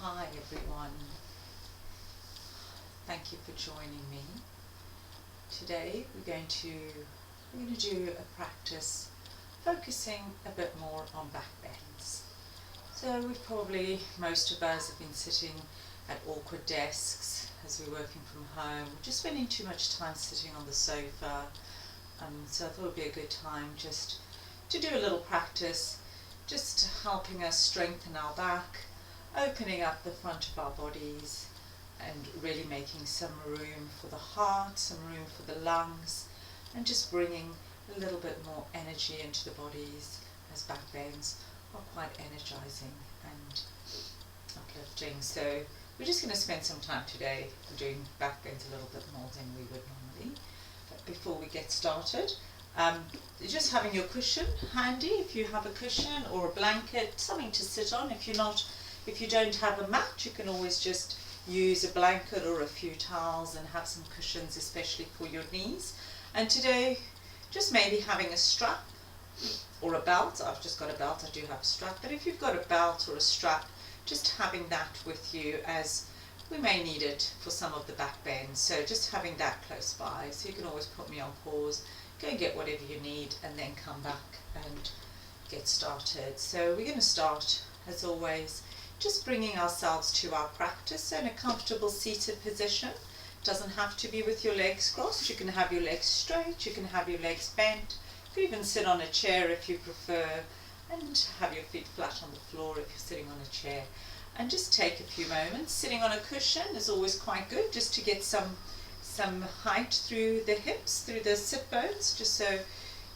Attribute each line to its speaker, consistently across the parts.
Speaker 1: Hi everyone, thank you for joining me. Today we're going to do a practice focusing a bit more on back bends. So most of us have been sitting at awkward desks as we're working from home, just spending too much time sitting on the sofa. So I thought it would be a good time just to do a little practice, just helping us strengthen our back, opening up the front of our bodies and really making some room for the heart, some room for the lungs, and just bringing a little bit more energy into the bodies, as back bends are quite energizing and uplifting. So we're just going to spend some time today doing back bends a little bit more than we would normally. But before we get started, just having your cushion handy, if you have a cushion or a blanket, something to sit on. If you don't have a mat, you can always just use a blanket or a few towels and have some cushions, especially for your knees. And today, just maybe having a strap or a belt. I've just got a belt, I do have a strap, but if you've got a belt or a strap, just having that with you, as we may need it for some of the back bends. So just having that close by, so you can always put me on pause, go and get whatever you need, and then come back and get started. So we're going to start, as always, just bringing ourselves to our practice in a comfortable seated position. Doesn't have to be with your legs crossed. You can have your legs straight, you can have your legs bent. You can even sit on a chair if you prefer, and have your feet flat on the floor if you're sitting on a chair. And just take a few moments. Sitting on a cushion is always quite good, just to get some height through the hips, through the sit bones, just so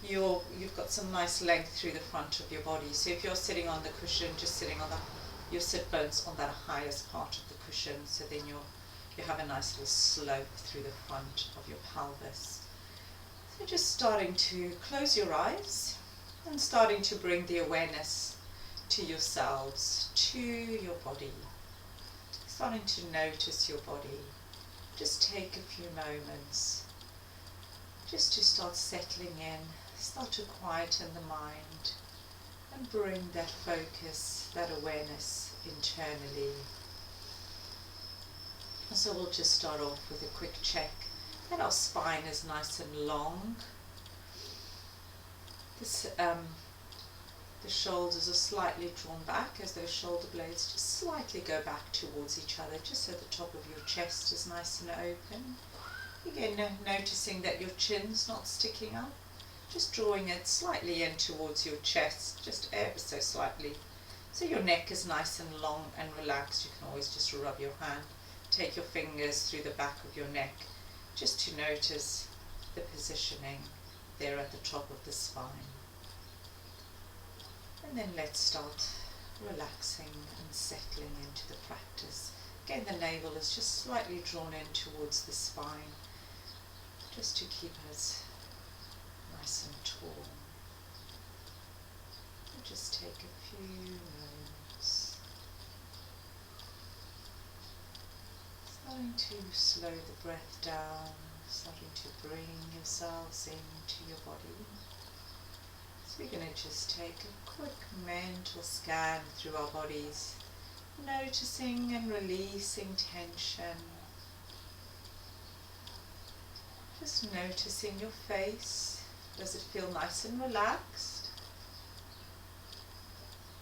Speaker 1: you've got some nice length through the front of your body. So if you're sitting on the cushion, just sitting on your sit bones on that highest part of the cushion, so then you have a nice little slope through the front of your pelvis. So just starting to close your eyes and starting to bring the awareness to yourselves, to your body. Starting to notice your body. Just take a few moments just to start settling in, start to quieten the mind and bring that focus, that awareness internally. So we'll just start off with a quick check that our spine is nice and long. The shoulders are slightly drawn back, as those shoulder blades just slightly go back towards each other, just so the top of your chest is nice and open. Again, noticing that your chin's not sticking up, just drawing it slightly in towards your chest, just ever so slightly. So your neck is nice and long and relaxed. You can always just rub your hand, take your fingers through the back of your neck, just to notice the positioning there at the top of the spine. And then let's start relaxing and settling into the practice. Again, the navel is just slightly drawn in towards the spine, just to keep us nice and tall. We'll just take a few moments. Starting to slow the breath down, starting to bring yourselves into your body. So we're going to just take a quick mental scan through our bodies, noticing and releasing tension. Just noticing your face. Does it feel nice and relaxed?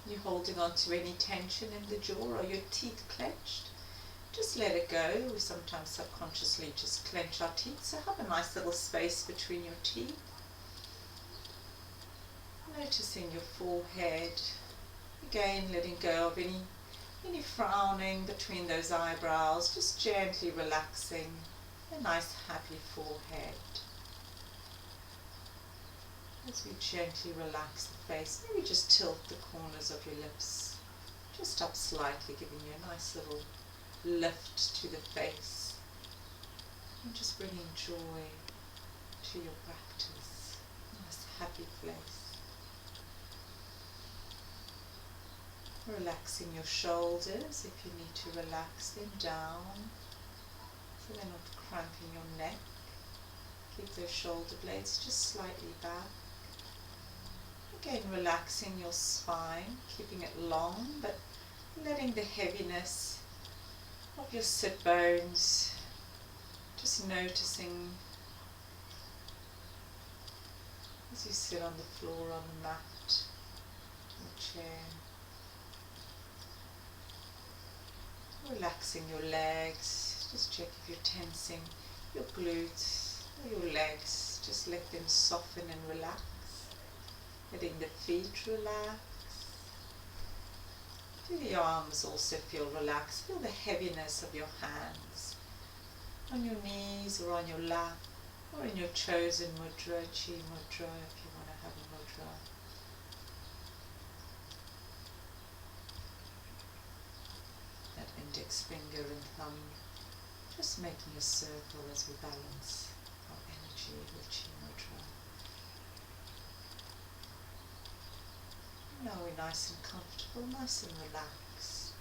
Speaker 1: You holding on to any tension in the jaw or your teeth clenched? Just let it go. We sometimes subconsciously just clench our teeth, so have a nice little space between your teeth. Noticing your forehead. Again, letting go of any frowning between those eyebrows, just gently relaxing a nice happy forehead. As we gently relax the face, maybe just tilt the corners of your lips just up slightly, giving you a nice little lift to the face, and just bringing joy to your practice. Nice happy face. Relaxing your shoulders if you need to relax them down, so they're not cramping your neck. Keep those shoulder blades just slightly back. Again, relaxing your spine, keeping it long, but letting feeling the heaviness of your sit bones, just noticing as you sit on the floor, on the mat, on the chair. Relaxing your legs, just check if you're tensing your glutes or your legs, just let them soften and relax. Letting the feet relax. Do the arms also feel relaxed? Feel the heaviness of your hands on your knees or on your lap or in your chosen mudra, chi mudra if you want to have a mudra. That index finger and thumb just making a circle as we balance our energy with chi mudra. Now we're nice and comfortable, nice and relaxed.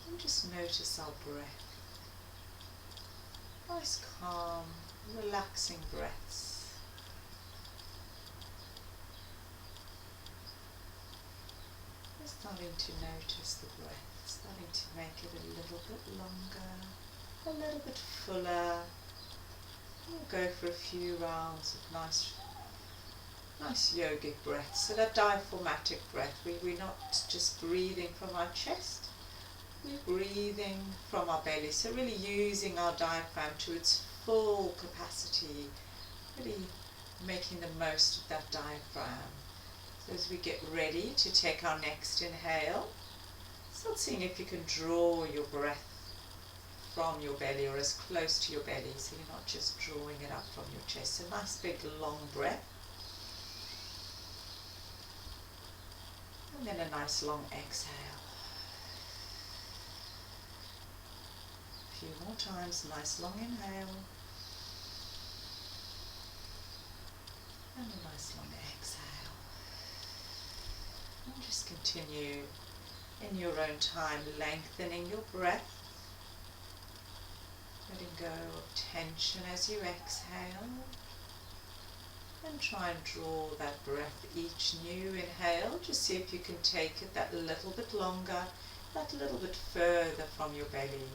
Speaker 1: And just notice our breath. Nice, calm, relaxing breaths. We're starting to notice the breath, starting to make it a little bit longer, a little bit fuller. We'll go for a few rounds of nice yogic breaths. So that diaphragmatic breath, we're not just breathing from our chest, we're breathing from our belly. So really using our diaphragm to its full capacity, really making the most of that diaphragm. So as we get ready to take our next inhale, start seeing if you can draw your breath from your belly or as close to your belly, so you're not just drawing it up from your chest. So nice big long breath. And then a nice long exhale. A few more times, nice long inhale. And a nice long exhale. And just continue in your own time, lengthening your breath. Letting go of tension as you exhale. And try and draw that breath each new inhale. Just see if you can take it that little bit longer, that little bit further from your belly.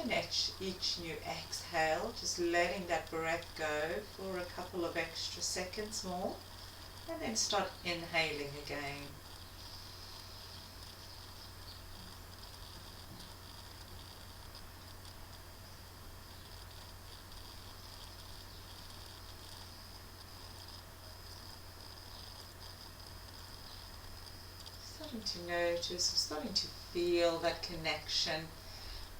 Speaker 1: And each new exhale, just letting that breath go for a couple of extra seconds more. And then start inhaling again. Starting to notice, starting to feel that connection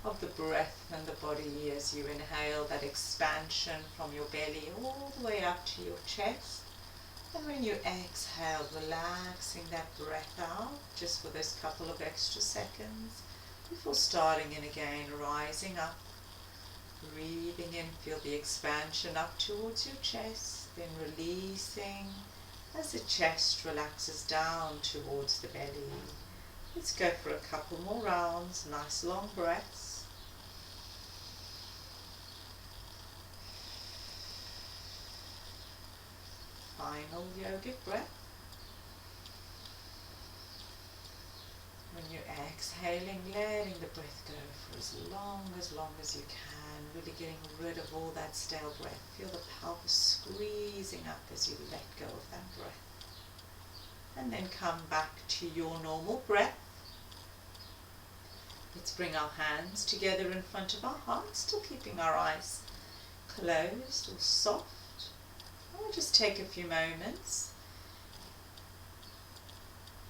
Speaker 1: of the breath and the body as you inhale, that expansion from your belly all the way up to your chest. And when you exhale, relaxing that breath out just for this couple of extra seconds before starting in again, rising up, breathing in, feel the expansion up towards your chest, then releasing as the chest relaxes down towards the belly. Let's go for a couple more rounds, nice long breaths. Final yogic breath. When you're exhaling, letting the breath go for as long as you can, really getting rid of all that stale breath. Feel the pelvis squeezing up as you let go of that breath. And then come back to your normal breath. Let's bring our hands together in front of our heart, still keeping our eyes closed or soft. We'll just take a few moments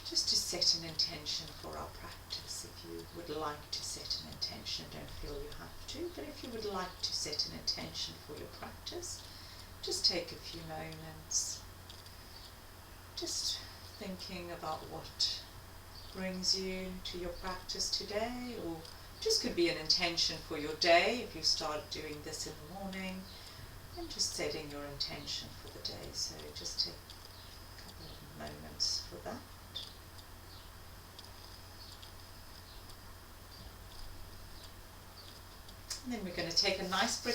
Speaker 1: just to set an intention for our practice. If you would like to set an intention, don't feel you have to, but if you would like to set an intention for your practice, just take a few moments, just thinking about what brings you to your practice today, or just could be an intention for your day if you start doing this in the morning, and just setting your intention for the day. So just take a couple of moments for that. And then we're going to take a nice big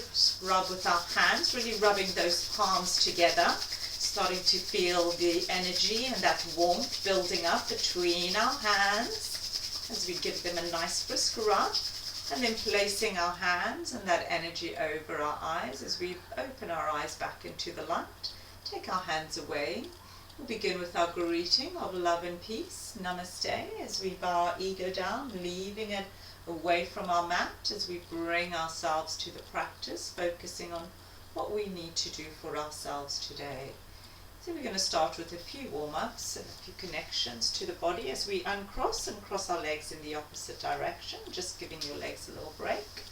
Speaker 1: rub with our hands, really rubbing those palms together, starting to feel the energy and that warmth building up between our hands as we give them a nice brisk rub, and then placing our hands and that energy over our eyes as we open our eyes back into the light. Take our hands away. We'll begin with our greeting of love and peace, namaste, as we bow our ego down, leaving it away from our mat as we bring ourselves to the practice, focusing on what we need to do for ourselves today. So we're going to start with a few warm-ups and a few connections to the body as we uncross and cross our legs in the opposite direction, just giving your legs a little break.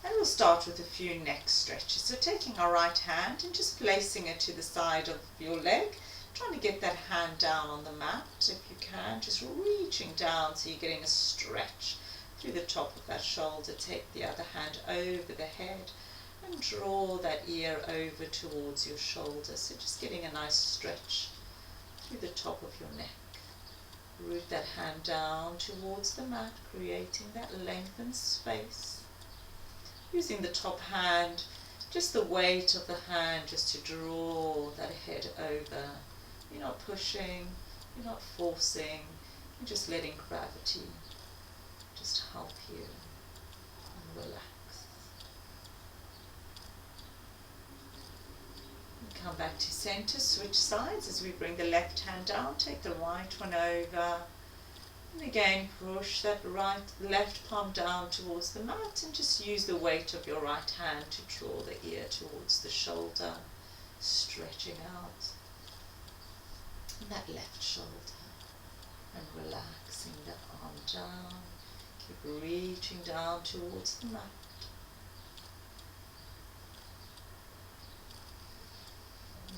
Speaker 1: And we'll start with a few neck stretches. So taking our right hand and just placing it to the side of your leg, trying to get that hand down on the mat if you can, just reaching down so you're getting a stretch through the top of that shoulder. Take the other hand over the head and draw that ear over towards your shoulder. So just getting a nice stretch through the top of your neck. Root that hand down towards the mat, creating that lengthened space. Using the top hand, just the weight of the hand just to draw that head over. You're not pushing, you're not forcing, you're just letting gravity just help you and relax. Come back to center, switch sides as we bring the left hand down, take the right one over, and again push that left palm down towards the mat and just use the weight of your right hand to draw the ear towards the shoulder, stretching out that left shoulder and relaxing the arm down. Keep reaching down towards the mat.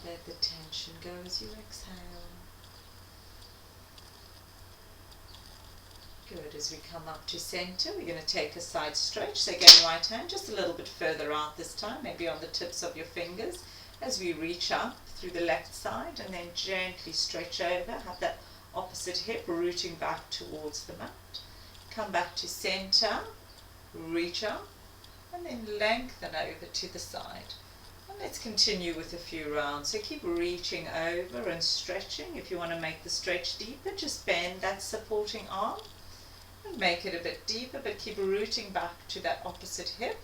Speaker 1: Let the tension go as you exhale. Good. As we come up to center, we're going to take a side stretch. So again, right hand just a little bit further out this time, maybe on the tips of your fingers, as we reach up through the left side and then gently stretch over. Have that opposite hip rooting back towards the mat. Come back to center, reach up, and then lengthen over to the side. Let's continue with a few rounds. So keep reaching over and stretching. If you want to make the stretch deeper, just bend that supporting arm and make it a bit deeper, but keep rooting back to that opposite hip.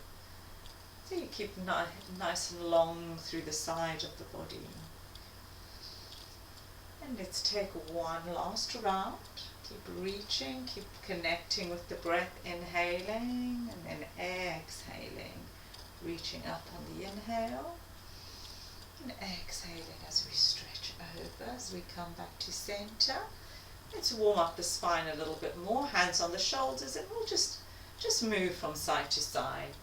Speaker 1: So you keep nice and long through the side of the body. And let's take one last round. Keep reaching, keep connecting with the breath, inhaling and then exhaling. Reaching up on the inhale and exhaling as we stretch over, as we come back to center. Let's warm up the spine a little bit more, hands on the shoulders, and we'll just move from side to side.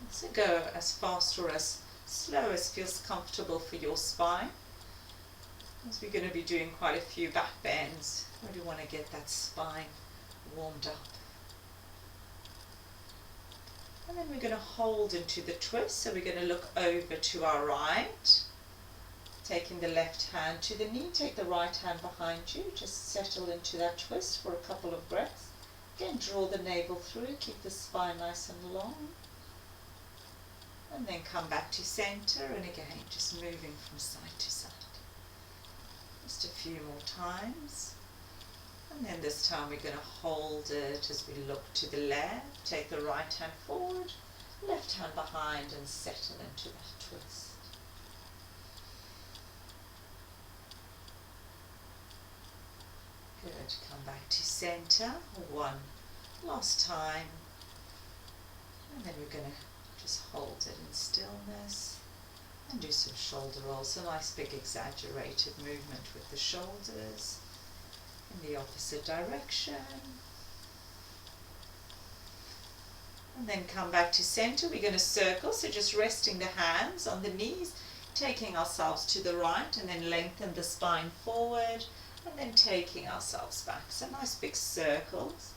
Speaker 1: So go as fast or as slow as feels comfortable for your spine, as we're going to be doing quite a few back bends. Really want to get that spine warmed up. And then we're going to hold into the twist, so we're going to look over to our right, taking the left hand to the knee, take the right hand behind you, just settle into that twist for a couple of breaths. Again, draw the navel through, keep the spine nice and long, and then come back to center, and again, just moving from side to side. Just a few more times. And then this time we're going to hold it as we look to the left, take the right hand forward, left hand behind, and settle into that twist. Good. Come back to center one last time. And then we're going to just hold it in stillness and do some shoulder rolls, a nice big exaggerated movement with the shoulders. In the opposite direction, and then come back to center. We're going to circle, so just resting the hands on the knees, taking ourselves to the right, and then lengthen the spine forward, and then taking ourselves back. So nice big circles,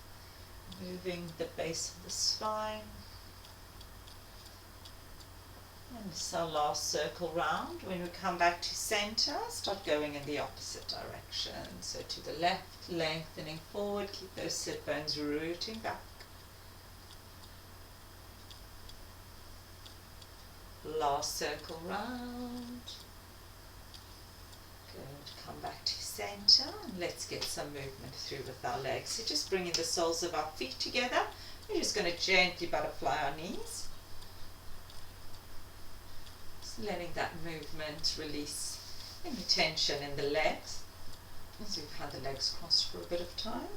Speaker 1: moving the base of the spine. And this is our last circle round. When we come back to center, start going in the opposite direction. So to the left, lengthening forward, keep those sit bones rooting back. Last circle round. Good. Come back to center. center, and let's get some movement through with our legs. So just bringing the soles of our feet together. We're just going to gently butterfly our knees. Just letting that movement release any tension in the legs as we've had the legs crossed for a bit of time.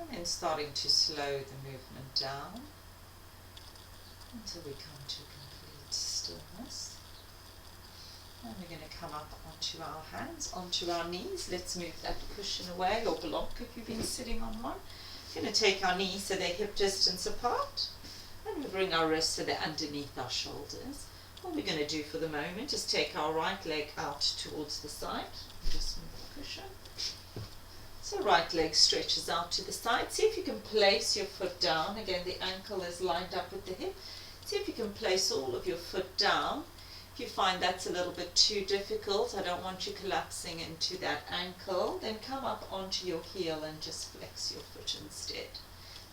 Speaker 1: And then starting to slow the movement down until we come to complete stillness. And we're going to come up onto our hands, onto our knees. Let's move that cushion away, or block if you've been sitting on one. We're going to take our knees so they're hip distance apart. And we bring our wrists so they're underneath our shoulders. What we're going to do for the moment is take our right leg out towards the side. Just move the cushion. So right leg stretches out to the side. See if you can place your foot down. Again, the ankle is lined up with the hip. See if you can place all of your foot down. If you find that's a little bit too difficult, I don't want you collapsing into that ankle, then come up onto your heel and just flex your foot instead.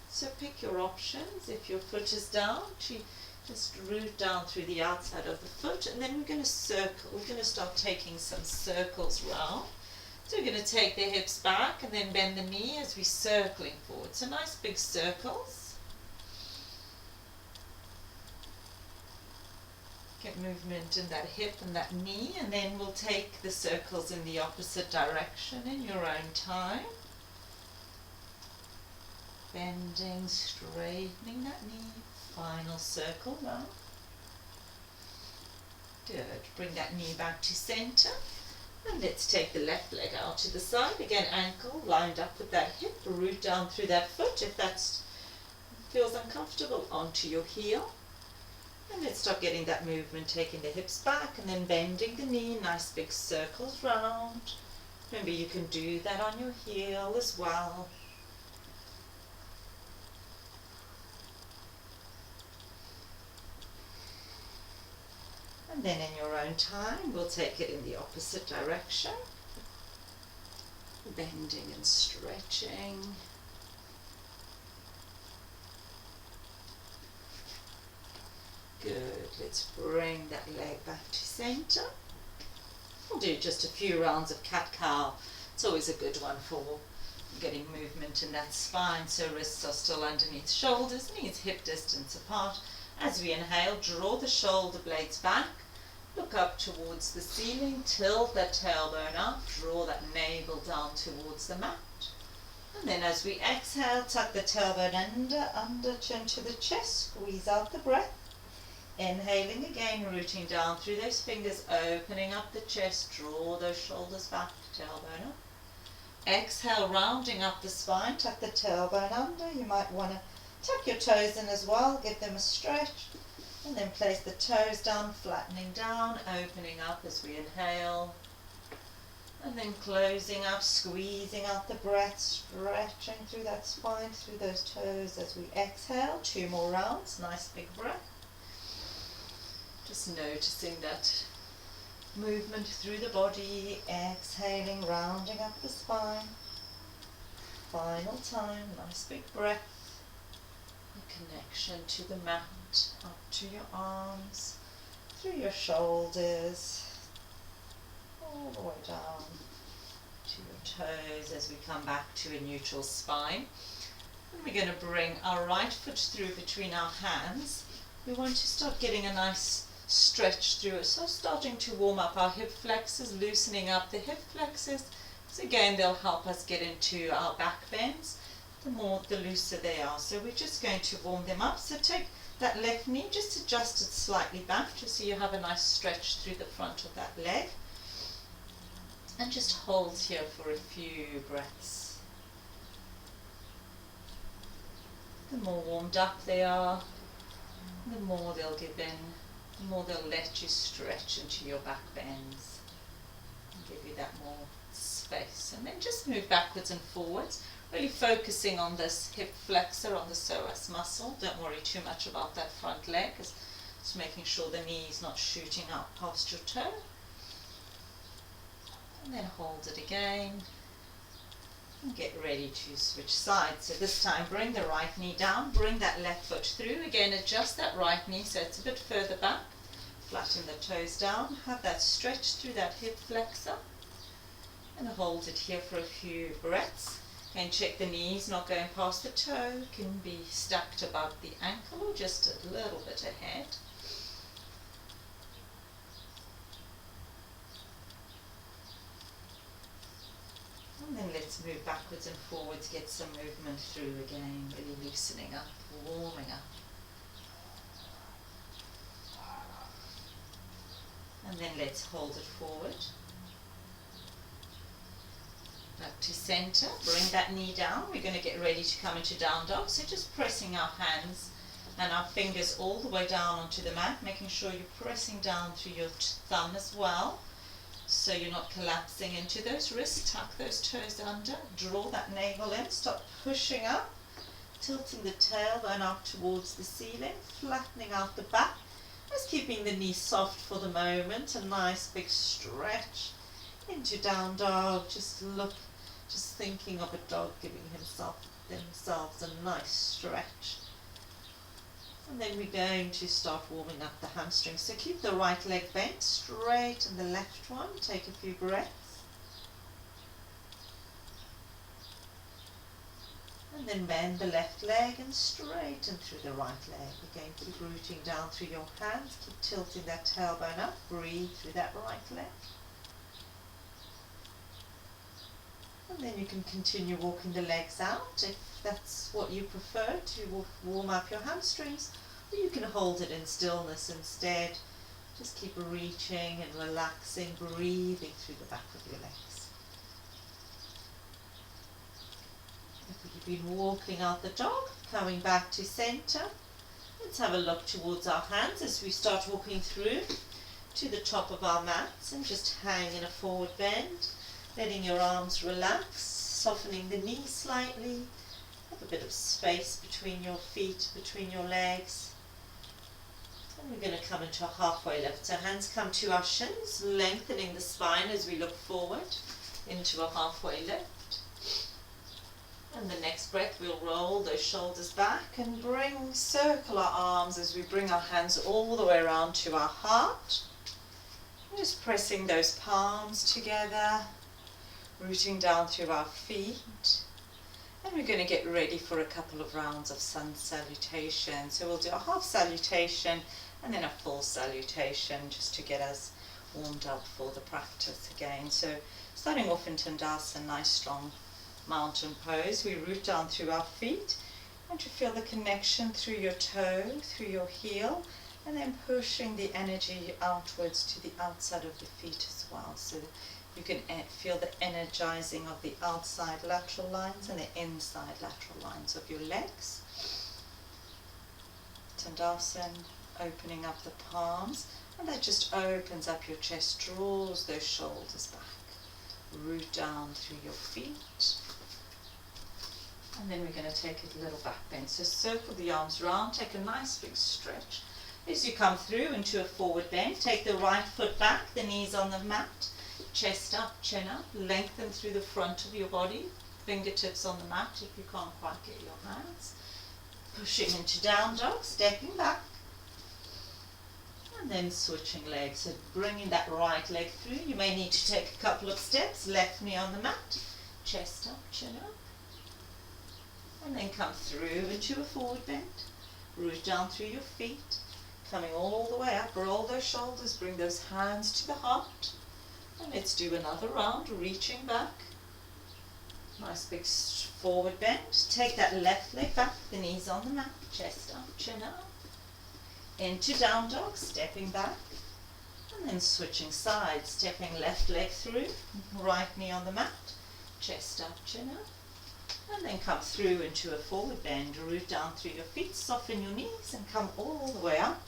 Speaker 1: So pick your options. If your foot is down, just root down through the outside of the foot, and then we're going to circle. We're going to start taking some circles round. So we're going to take the hips back and then bend the knee as we're circling forward. So nice big circles. Get movement in that hip and that knee, and then we'll take the circles in the opposite direction in your own time. Bending, straightening that knee. Final circle round. Good. Bring that knee back to center. And let's take the left leg out to the side. Again, ankle lined up with that hip. Root down through that foot. If that feels uncomfortable, onto your heel. And let's start getting that movement, taking the hips back and then bending the knee. Nice big circles round. Remember, you can do that on your heel as well. And then in your own time, we'll take it in the opposite direction. Bending and stretching. Good. Let's bring that leg back to center. We'll do just a few rounds of cat-cow. It's always a good one for getting movement in that spine. So wrists are still underneath shoulders, knees hip distance apart. As we inhale, draw the shoulder blades back. Look up towards the ceiling, tilt that tailbone up, draw that navel down towards the mat. And then as we exhale, tuck the tailbone under chin to the chest, squeeze out the breath. Inhaling again, rooting down through those fingers, opening up the chest, draw those shoulders back, tailbone up. Exhale, rounding up the spine, tuck the tailbone under. You might want to tuck your toes in as well, give them a stretch. And then place the toes down, flattening down, opening up as we inhale. And then closing up, squeezing out the breath, stretching through that spine, through those toes as we exhale. 2 more rounds, nice big breath. Just noticing that movement through the body, exhaling, rounding up the spine. Final time, nice big breath. Connection to the mat, up to your arms, through your shoulders, all the way down to your toes as we come back to a neutral spine. And we're going to bring our right foot through between our hands. We want to start getting a nice stretch through it. So starting to warm up our hip flexors, loosening up the hip flexors. So again, they'll help us get into our back bends. The looser they are. So we're just going to warm them up. So take that left knee, just adjust it slightly back just so you have a nice stretch through the front of that leg. And just hold here for a few breaths. The more warmed up they are, the more they'll give in, the more they'll let you stretch into your back bends and give you that more space. And then just move backwards and forwards. Really focusing on this hip flexor, on the psoas muscle. Don't worry too much about that front leg. Just making sure the knee is not shooting out past your toe. And then hold it again. And get ready to switch sides. So this time bring the right knee down, bring that left foot through. Again, adjust that right knee so it's a bit further back. Flatten the toes down, have that stretch through that hip flexor, and hold it here for a few breaths. And check the knees not going past the toe, can be stacked above the ankle or just a little bit ahead. And then let's move backwards and forwards, get some movement through again, really loosening up, warming up. And then let's hold it forward. Back to center, bring that knee down. We're going to get ready to come into down dog. So just pressing our hands and our fingers all the way down onto the mat, making sure you're pressing down through your thumb as well. So you're not collapsing into those wrists, tuck those toes under, draw that navel in, start pushing up, tilting the tailbone up towards the ceiling, flattening out the back. Just keeping the knee soft for the moment, a nice big stretch into down dog. Just thinking of a dog giving themselves a nice stretch. And then we're going to start warming up the hamstrings. So keep the right leg bent straight and the left one. Take a few breaths. And then bend the left leg and straighten through the right leg. Again, keep rooting down through your hands. Keep tilting that tailbone up. Breathe through that right leg. And then you can continue walking the legs out if that's what you prefer, to warm up your hamstrings. Or you can hold it in stillness instead. Just keep reaching and relaxing, breathing through the back of your legs. If you've been walking out the dog, coming back to center, let's have a look towards our hands as we start walking through to the top of our mats, and just hang in a forward bend, letting your arms relax, softening the knees slightly, have a bit of space between your feet, between your legs. And we're going to come into a halfway lift. So hands come to our shins, lengthening the spine as we look forward into a halfway lift. And the next breath we'll roll those shoulders back and circle our arms as we bring our hands all the way around to our heart. Just pressing those palms together, rooting down through our feet. And we're going to get ready for a couple of rounds of sun salutation. So we'll do a half salutation and then a full salutation, just to get us warmed up for the practice again. So starting off in Tandasana, nice strong mountain pose. We root down through our feet, and to feel the connection through your toe, through your heel, and then pushing the energy outwards to the outside of the feet as well. So you can feel the energizing of the outside lateral lines and the inside lateral lines of your legs. Tandasana, opening up the palms, and that just opens up your chest, draws those shoulders back. Root down through your feet. And then we're going to take a little back bend. So circle the arms round, take a nice big stretch. As you come through into a forward bend, take the right foot back, the knees on the mat, chest up, chin up, lengthen through the front of your body, fingertips on the mat if you can't quite get your hands. Pushing into down dog, stepping back. And then switching legs, so bringing that right leg through. You may need to take a couple of steps, left knee on the mat, chest up, chin up. And then come through into a forward bend, root down through your feet, coming all the way up, roll those shoulders, bring those hands to the heart. And let's do another round, reaching back. Nice big forward bend. Take that left leg back, the knees on the mat, chest up, chin up. Into down dog, stepping back. And then switching sides, stepping left leg through, right knee on the mat, chest up, chin up. And then come through into a forward bend, root down through your feet, soften your knees and come all the way up.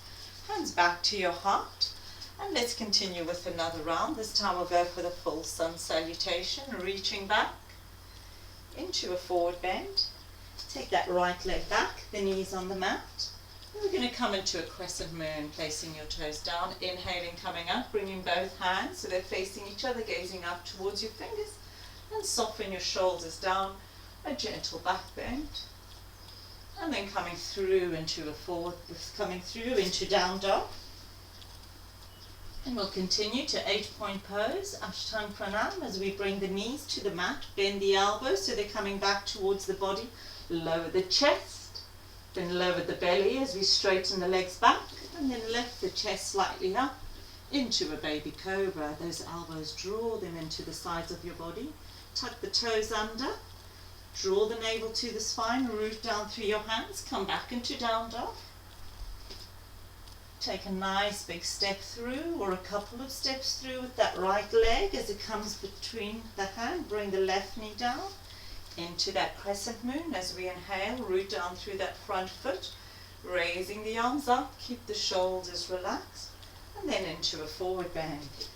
Speaker 1: Hands back to your heart. And let's continue with another round. This time we'll go for the full sun salutation, reaching back into a forward bend. Take that right leg back, the knees on the mat. And we're going to come into a crescent moon, placing your toes down, inhaling, coming up, bringing both hands so they're facing each other, gazing up towards your fingers, and soften your shoulders down. A gentle back bend, and then coming through into down dog.
Speaker 2: And we'll continue to 8-point pose, Ashtanga Pranam, as we bring the knees to the mat, bend the elbows so they're coming back towards the body, lower the chest, then lower the belly as we straighten the legs back, and then lift the chest slightly up into a baby cobra. Those elbows, draw them into the sides of your body, tuck the toes under, draw the navel to the spine, root down through your hands, come back into down dog. Take a nice big step through, or a couple of steps through with that right leg as it comes between the hand. Bring the left knee down into that crescent moon as we inhale, root down through that front foot, raising the arms up, keep the shoulders relaxed, and then into a forward bend.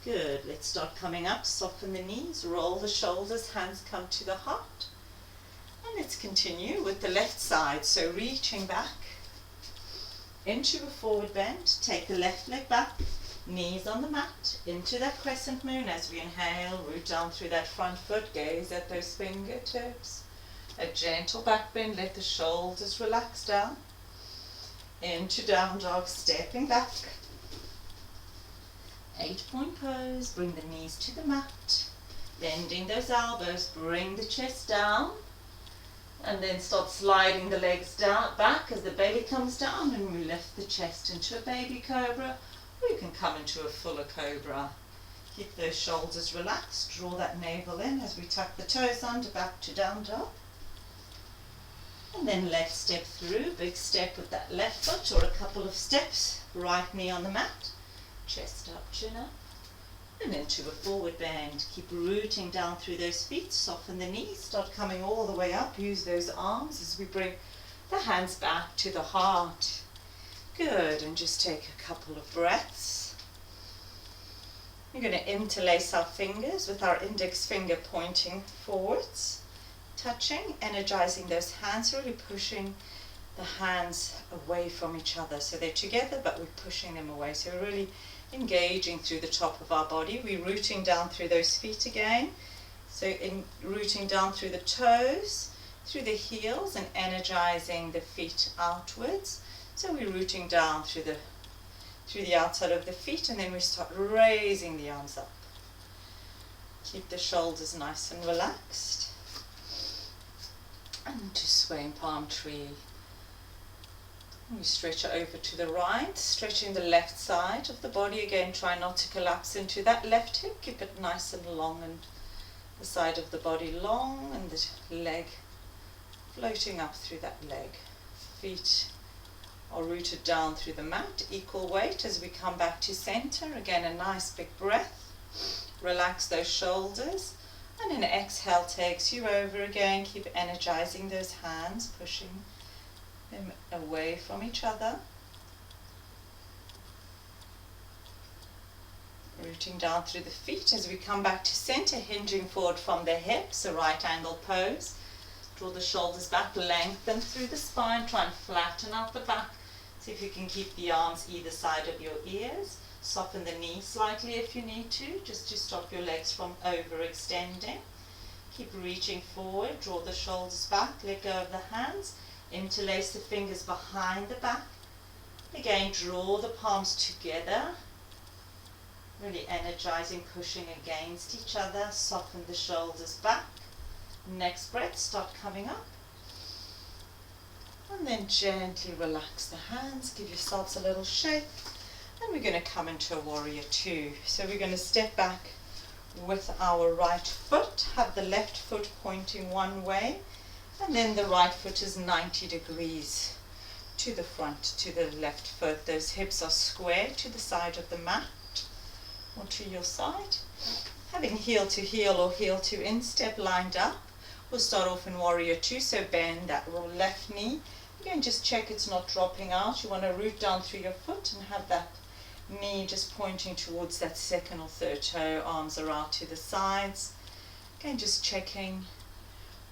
Speaker 2: Good, let's start coming up, soften the knees, roll the shoulders, hands come to the heart. And let's continue with the left side, so reaching back into a forward bend, take the left leg back, knees on the mat, into that crescent moon as we inhale, root down through that front foot, gaze at those fingertips, a gentle back bend, let the shoulders relax down, into down dog, stepping back, 8-point pose, bring the knees to the mat, bending those elbows, bring the chest down, and then start sliding the legs down back as the belly comes down, and we lift the chest into a baby cobra, or you can come into a fuller cobra. Keep those shoulders relaxed, draw that navel in as we tuck the toes under, back to down dog. And then left step through, big step with that left foot, or a couple of steps, right knee on the mat, chest up, chin up. And into a forward bend. Keep rooting down through those feet, soften the knees, start coming all the way up, use those arms as we bring the hands back to the heart. Good, and just take a couple of breaths. We're going to interlace our fingers with our index finger pointing forwards, touching, energizing those hands, really pushing the hands away from each other. So they're together, but we're pushing them away. So we're really engaging through the top of our body. We're rooting down through those feet again. So rooting down through the toes, through the heels, and energizing the feet outwards. So we're rooting down through the outside of the feet, and then we start raising the arms up. Keep the shoulders nice and relaxed. And to swaying palm tree. We stretch it over to the right, stretching the left side of the body. Again, try not to collapse into that left hip. Keep it nice and long, and the side of the body long, and the leg floating up through that leg. Feet are rooted down through the mat, equal weight as we come back to center. Again, a nice big breath. Relax those shoulders, and an exhale takes you over again. Keep energizing those hands, pushing them away from each other. Rooting down through the feet as we come back to center, hinging forward from the hips, a right angle pose. Draw the shoulders back, lengthen through the spine, try and flatten out the back. See if you can keep the arms either side of your ears. Soften the knees slightly if you need to, just to stop your legs from overextending. Keep reaching forward, draw the shoulders back, let go of the hands. Interlace the fingers behind the back. Again, draw the palms together. Really energizing, pushing against each other. Soften the shoulders back. Next breath, start coming up. And then gently relax the hands. Give yourselves a little shake. And we're going to come into a warrior two. So we're going to step back with our right foot. Have the left foot pointing one way. And then the right foot is 90 degrees to the front, to the left foot. Those hips are square to the side of the mat or to your side. Having heel to heel or heel to instep lined up, we'll start off in warrior two. So bend that left knee. Again, just check it's not dropping out. You want to root down through your foot and have that knee just pointing towards that second or third toe. Arms are out to the sides. Again, just checking.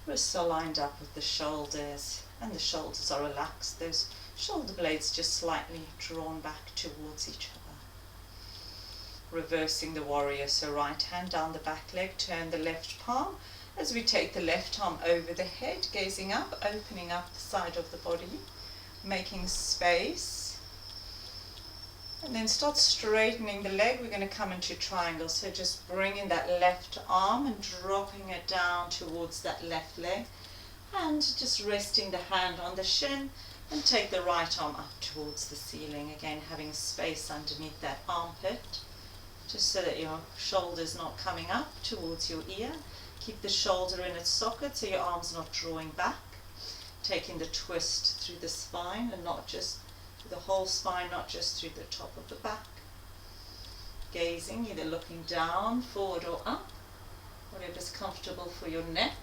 Speaker 2: Wrists are lined up with the shoulders, and the shoulders are relaxed. Those shoulder blades just slightly drawn back towards each other. Reversing the warrior, so right hand down the back leg, turn the left palm as we take the left arm over the head, gazing up, opening up the side of the body, making space. And then start straightening the leg. We're going to come into triangle. So just bringing that left arm and dropping it down towards that left leg. And just resting the hand on the shin and take the right arm up towards the ceiling. Again, having space underneath that armpit, just so that your shoulder's not coming up towards your ear. Keep the shoulder in its socket so your arm's not drawing back. Taking the twist through the spine and not just the whole spine, not just through the top of the back. Gazing, either looking down, forward or up, whatever's comfortable for your neck.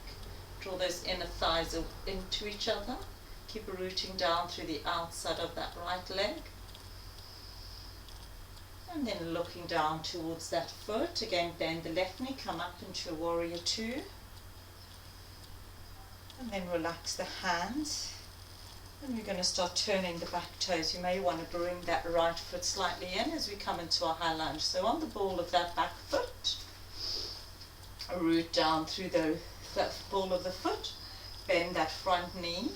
Speaker 2: Draw those inner thighs into each other. Keep rooting down through the outside of that right leg. And then looking down towards that foot. Again, bend the left knee, come up into warrior two. And then relax the hands. And we're going to start turning the back toes. You may want to bring that right foot slightly in as we come into our high lunge. So on the ball of that back foot, root down through that ball of the foot, bend that front knee,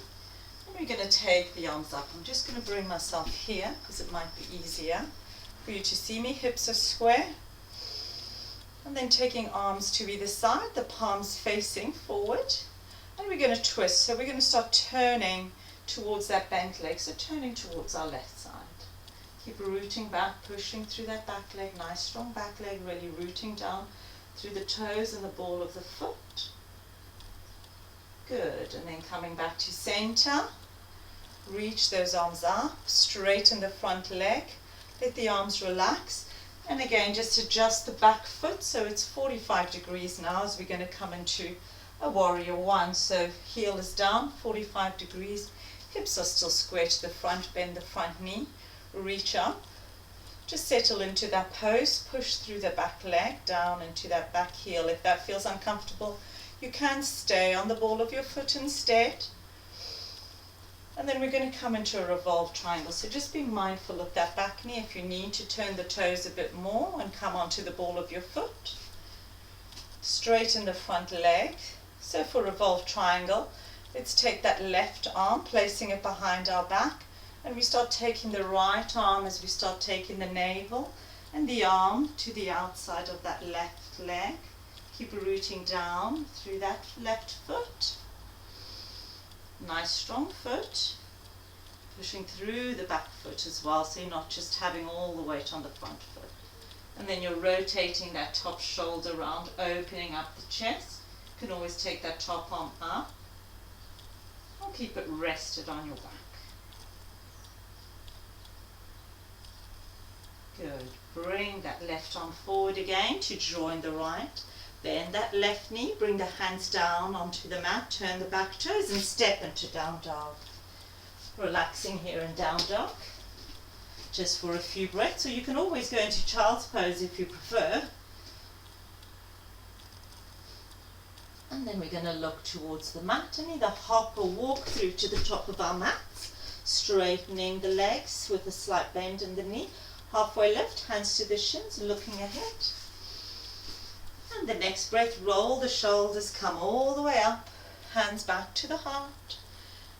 Speaker 2: and we're going to take the arms up. I'm just going to bring myself here because it might be easier for you to see me. Hips are square. And then taking arms to either side, the palms facing forward. And we're going to twist. So we're going to start turning towards that bent leg, so turning towards our left side. Keep rooting back, pushing through that back leg, nice strong back leg, really rooting down through the toes and the ball of the foot. Good, and then coming back to center, reach those arms up, straighten the front leg, let the arms relax, and again just adjust the back foot so it's 45 degrees now as we're going to come into a warrior one. So heel is down, 45 degrees. Hips are still square to the front, bend the front knee, reach up, just settle into that pose, push through the back leg, down into that back heel. If that feels uncomfortable, you can stay on the ball of your foot instead. And then we're going to come into a revolved triangle. So just be mindful of that back knee. If you need to turn the toes a bit more and come onto the ball of your foot. Straighten the front leg. So for revolved triangle, let's take that left arm, placing it behind our back, and we start taking the right arm as we start taking the navel and the arm to the outside of that left leg. Keep rooting down through that left foot. Nice strong foot. Pushing through the back foot as well, so you're not just having all the weight on the front foot. And then you're rotating that top shoulder round, opening up the chest. You can always take that top arm up. Or keep it rested on your back. Good. Bring that left arm forward again to join the right. Bend that left knee, bring the hands down onto the mat, turn the back toes and step into down dog. Relaxing here in down dog. Just for a few breaths, or you can always go into child's pose if you prefer. And then we're going to look towards the mat and either hop or walk through to the top of our mats, straightening the legs with a slight bend in the knee. Halfway lift, hands to the shins, looking ahead. And the next breath, roll the shoulders, come all the way up, hands back to the heart.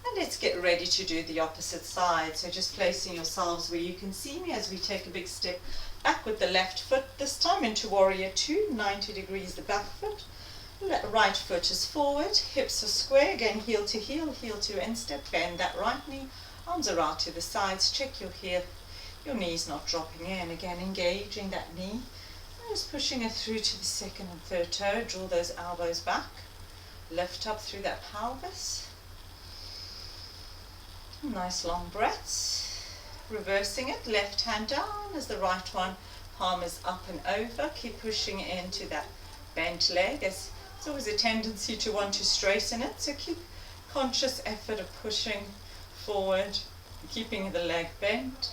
Speaker 2: And let's get ready to do the opposite side. So just placing yourselves where you can see me as we take a big step back with the left foot, this time into warrior two, 90 degrees the back foot. Right foot is forward, hips are square, again heel to instep, bend that right knee, arms are out to the sides, check your heel, your knees not dropping in, again engaging that knee, and just pushing it through to the second and third toe, draw those elbows back, lift up through that pelvis, nice long breaths, reversing it, left hand down as the right one, palm is up and over, keep pushing into that bent leg. There's always a tendency to want to straighten it, so keep conscious effort of pushing forward, keeping the leg bent,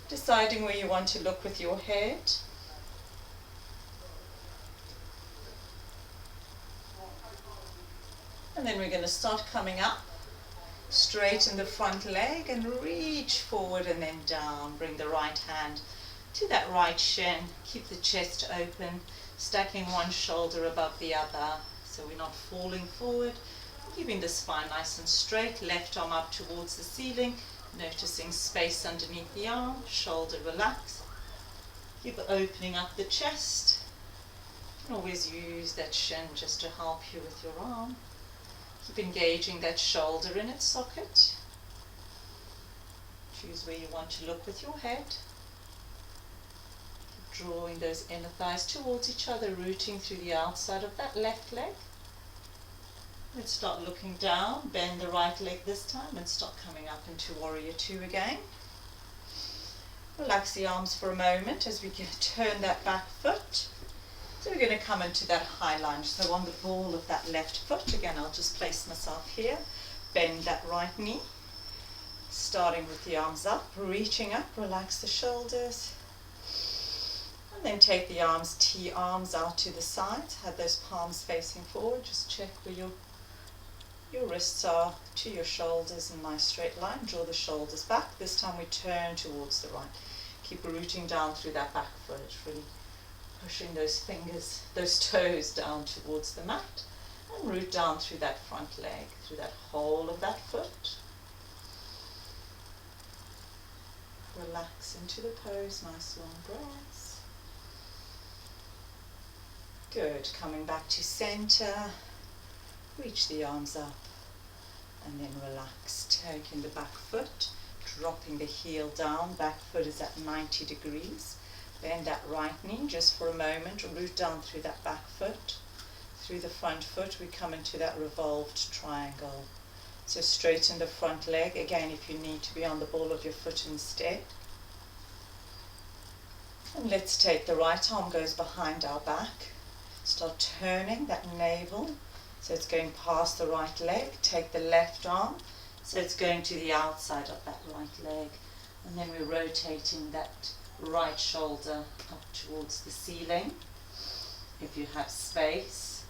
Speaker 2: deciding where you want to look with your head. And then we're going to start coming up, straighten the front leg and reach forward and then down. Bring the right hand to that right shin, keep the chest open, stacking one shoulder above the other so we're not falling forward, keeping the spine nice and straight, left arm up towards the ceiling, Noticing space underneath the arm, shoulder relax. Keep opening up the chest. You can always use that shin just to help you with your arm. Keep engaging that shoulder in its socket. Choose where you want to look with your head. Keep drawing those inner thighs towards each other, rooting through the outside of that left leg. Let's start looking down, bend the right leg this time and start coming up into Warrior Two again. Relax the arms for a moment as we turn that back foot. So we're going to come into that high lunge. So on the ball of that left foot, again I'll just place myself here, bend that right knee, starting with the arms up, reaching up, relax the shoulders. And then take the arms, T-arms out to the sides, have those palms facing forward, just check where your wrists are to your shoulders in a nice straight line. Draw the shoulders back. This time we turn towards the right. Keep rooting down through that back foot, really pushing those fingers, those toes down towards the mat, and root down through that front leg, through that whole of that foot. Relax into the pose, nice long breaths. Good, coming back to center. Reach the arms up and then relax, taking the back foot, dropping the heel down, back foot is at 90 degrees. Bend that right knee just for a moment, root down through that back foot. Through the front foot we come into that revolved triangle. So straighten the front leg, again if you need to be on the ball of your foot instead. And let's take the right arm goes behind our back. Start turning that navel. So it's going past the right leg, take the left arm, so it's going to the outside of that right leg. And then we're rotating that right shoulder up towards the ceiling. If you have space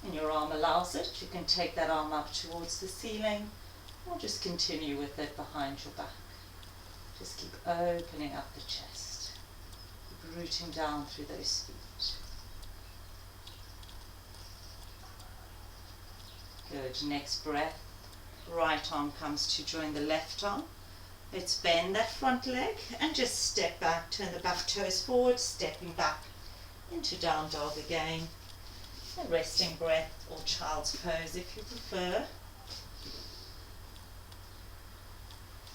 Speaker 2: and your arm allows it, you can take that arm up towards the ceiling or just continue with it behind your back. Just keep opening up the chest, keep rooting down through those feet. Good, next breath, right arm comes to join the left arm. Let's bend that front leg and just step back, turn the back toes forward, stepping back into down dog again. A resting breath or child's pose if you prefer.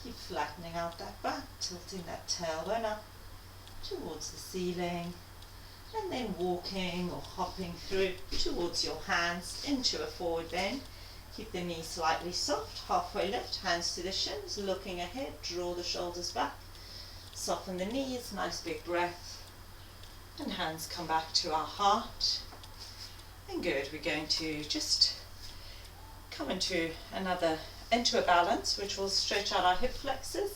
Speaker 2: Keep flattening out that back, tilting that tailbone up towards the ceiling. And then walking or hopping through towards your hands into a forward bend. Keep the knees slightly soft, halfway lift, hands to the shins, looking ahead, draw the shoulders back, soften the knees, nice big breath, and hands come back to our heart. And good, we're going to just come into a balance, which will stretch out our hip flexors,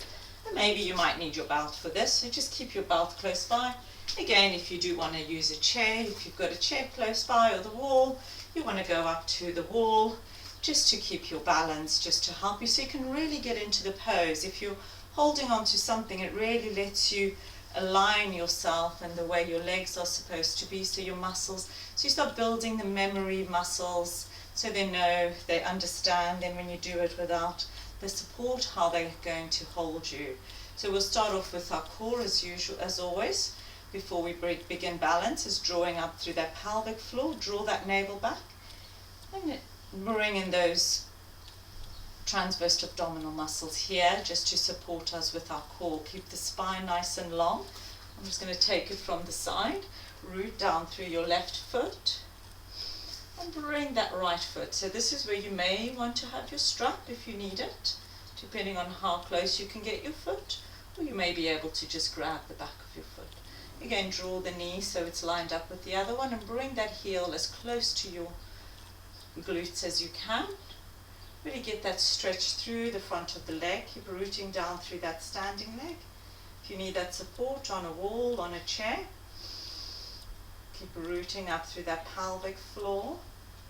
Speaker 2: and maybe you might need your belt for this, so just keep your belt close by. Again, if you do want to use a chair, if you've got a chair close by or the wall, you want to go up to the wall just to keep your balance, just to help you so you can really get into the pose. If you're holding on to something, it really lets you align yourself and the way your legs are supposed to be, so your muscles, so you start building the memory muscles so they know, they understand then when you do it without the support, how they're going to hold you. So we'll start off with our core as usual, as always. Before we begin balance, is drawing up through that pelvic floor, draw that navel back, and bring in those transverse abdominal muscles here just to support us with our core. Keep the spine nice and long. I'm just going to take it from the side, root down through your left foot, and bring that right foot. So this is where you may want to have your strap if you need it, depending on how close you can get your foot, or you may be able to just grab the back of your foot. Again, draw the knee so it's lined up with the other one, and bring that heel as close to your glutes as you can. Really get that stretch through the front of the leg. Keep rooting down through that standing leg. If you need that support on a wall, on a chair, keep rooting up through that pelvic floor.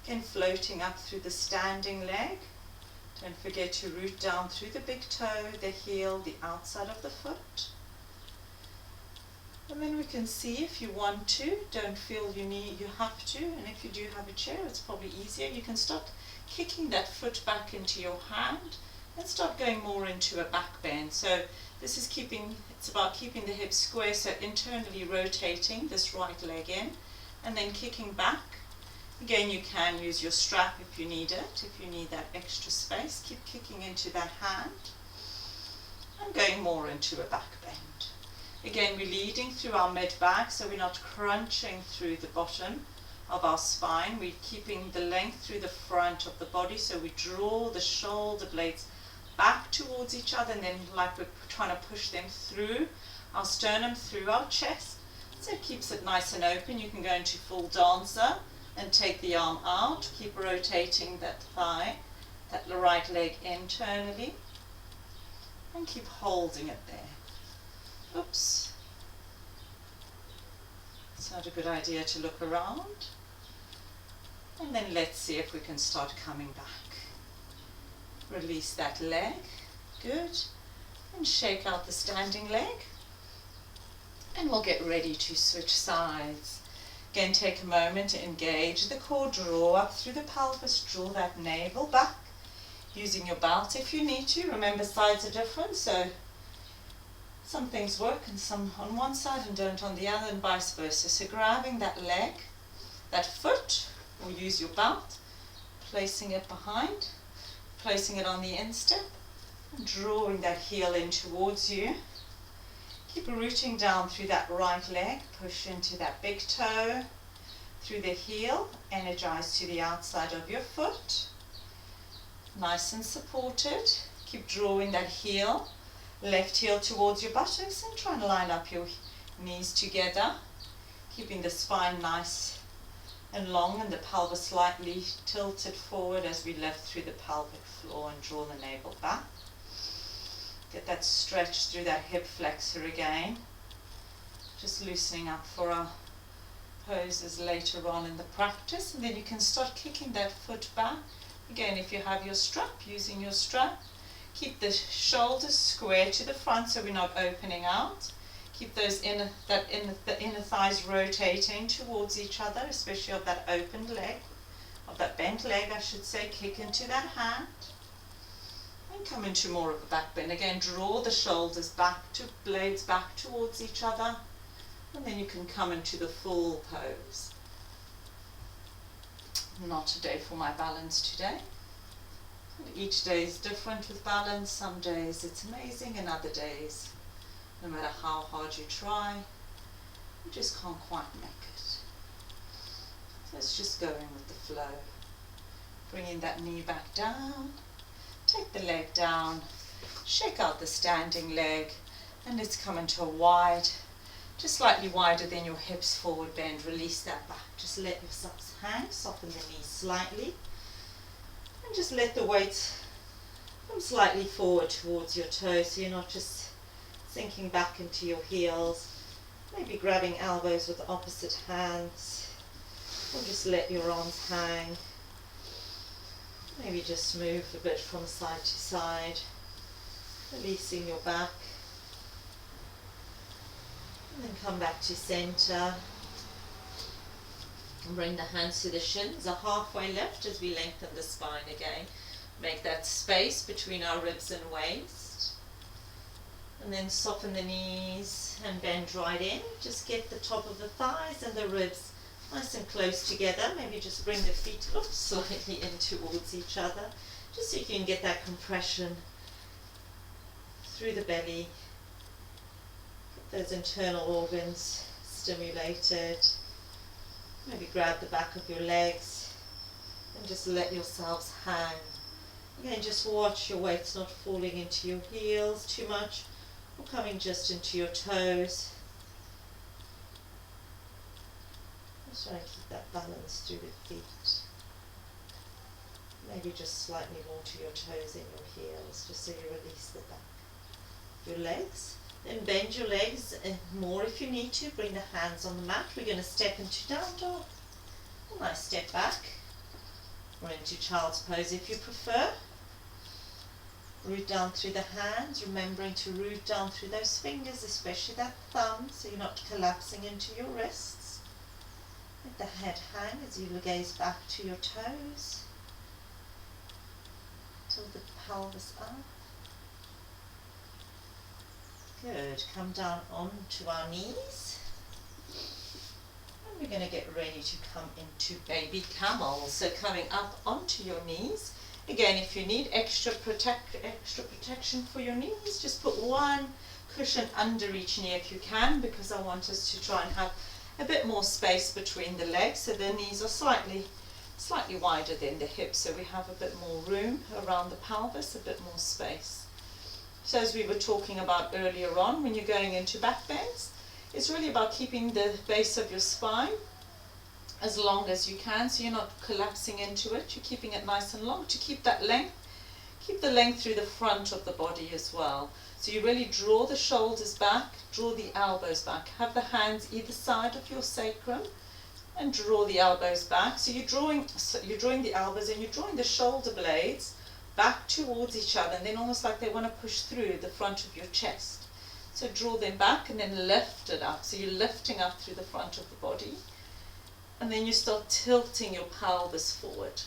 Speaker 2: Again, floating up through the standing leg. Don't forget to root down through the big toe, the heel, the outside of the foot. And then we can see if you want to, don't feel you have to, and if you do have a chair, it's probably easier. You can start kicking that foot back into your hand
Speaker 1: and start going more into a back bend. So this is it's about keeping the hips square, so internally rotating this right leg in and then kicking back. Again, you can use your strap if you need it, if you need that extra space. Keep kicking into that hand and going more into a back bend. Again, we're leading through our mid back, so we're not crunching through the bottom of our spine. We're keeping the length through the front of the body, so we draw the shoulder blades back towards each other, and then like we're trying to push them through our sternum, through our chest. So it keeps it nice and open. You can go into full dancer and take the arm out. Keep rotating that thigh, that right leg internally, and keep holding it there. Oops. It's not a good idea to look around. And then let's see if we can start coming back. Release that leg. Good. And shake out the standing leg. And we'll get ready to switch sides. Again, take a moment to engage the core, draw up through the pelvis, draw that navel back, using your belt if you need to. Remember, sides are different, so some things work and some on one side and don't on the other, and vice versa. So grabbing that leg, that foot, or use your belt, placing it behind, placing it on the instep, and drawing that heel in towards you. Keep rooting down through that right leg, push into that big toe, through the heel, energize to the outside of your foot. Nice and supported. Keep drawing that heel, left heel towards your buttocks, and try and line up your knees together, keeping the spine nice and long and the pelvis slightly tilted forward as we lift through the pelvic floor and draw the navel back. Get that stretch through that hip flexor again. Just loosening up for our poses later on in the practice. And then you can start kicking that foot back. Again, if you have your strap, using your strap. Keep the shoulders square to the front so we're not opening out. Keep those the inner thighs rotating towards each other, especially of that opened leg, of that bent leg I should say. Kick into that hand. And come into more of a back bend. Again, draw the shoulders back, to blades back towards each other, and then you can come into the full pose. Not a day for my balance today. Each day is different with balance. Some days it's amazing, and other days, no matter how hard you try, you just can't quite make it. So it's just going with the flow. Bringing that knee back down. Take the leg down, shake out the standing leg, and let's come into a wide, just slightly wider than your hips forward bend. Release that back. Just let yourselves hang, soften the knees slightly, and just let the weight come slightly forward towards your toes, so you're not just sinking back into your heels. Maybe grabbing elbows with opposite hands, or just let your arms hang. Maybe just move a bit from side to side, releasing your back, and then come back to center, and bring the hands to the shins, a halfway lift as we lengthen the spine again. Make that space between our ribs and waist, and then soften the knees and bend right in. Just get the top of the thighs and the ribs nice and close together. Maybe just bring the feet slightly in towards each other, just so you can get that compression through the belly. Get those internal organs stimulated. Maybe grab the back of your legs and just let yourselves hang. Again, just watch your weights not falling into your heels too much, or coming just into your toes. Just try to keep that balance through the feet. Maybe just slightly more to your toes than your heels, just so you release the back. Your legs. Then bend your legs more if you need to. Bring the hands on the mat. We're going to step into down dog. A nice step back. Or into child's pose if you prefer. Root down through the hands, remembering to root down through those fingers, especially that thumb, so you're not collapsing into your wrists. Let the head hang as you gaze back to your toes.
Speaker 2: Tilt the pelvis up. Good. Come down onto our knees. And we're going to get ready to come into baby camel. So coming up onto your knees. Again, if you need extra protection for your knees, just put one cushion under each knee if you can, because I want us to try and have a bit more space between the legs, so the knees are slightly wider than the hips, so we have a bit more room around the pelvis, a bit more space. So as we were talking about earlier on, when you're going into back bends, it's really about keeping the base of your spine as long as you can, so you're not collapsing into it, you're keeping it nice and long to keep that length. Keep the length through the front of the body as well. So you really draw the shoulders back, draw the elbows back, have the hands either side of your sacrum and draw the elbows back. So you're drawing the elbows and you're drawing the shoulder blades back towards each other, and then almost like they want to push through the front of your chest. So draw them back and then lift it up. So you're lifting up through the front of the body, and then you start tilting your pelvis forward.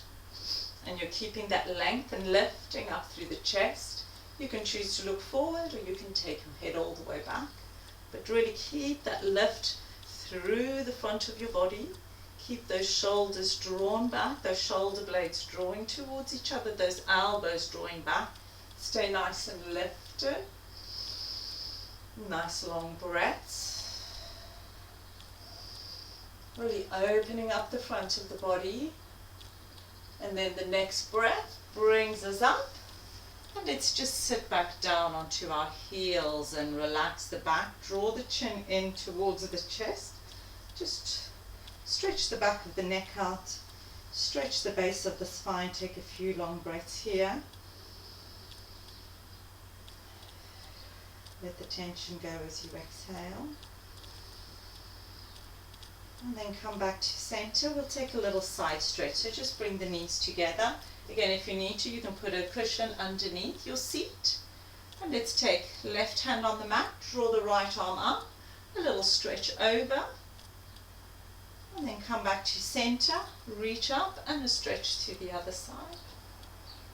Speaker 2: And you're keeping that length and lifting up through the chest. You can choose to look forward or you can take your head all the way back. But really keep that lift through the front of your body. Keep those shoulders drawn back, those shoulder blades drawing towards each other, those elbows drawing back. Stay nice and lifted. Nice long breaths. Really opening up the front of the body. And then the next breath brings us up, and let's just sit back down onto our heels and relax the back. Draw the chin in towards the chest. Just stretch the back of the neck out. Stretch the base of the spine. Take a few long breaths here. Let the tension go as you exhale. And then come back to center. We'll take a little side stretch. So just bring the knees together. Again, if you need to, you can put a cushion underneath your seat. And let's take left hand on the mat. Draw the right arm up. A little stretch over. And then come back to center. Reach up and a stretch to the other side.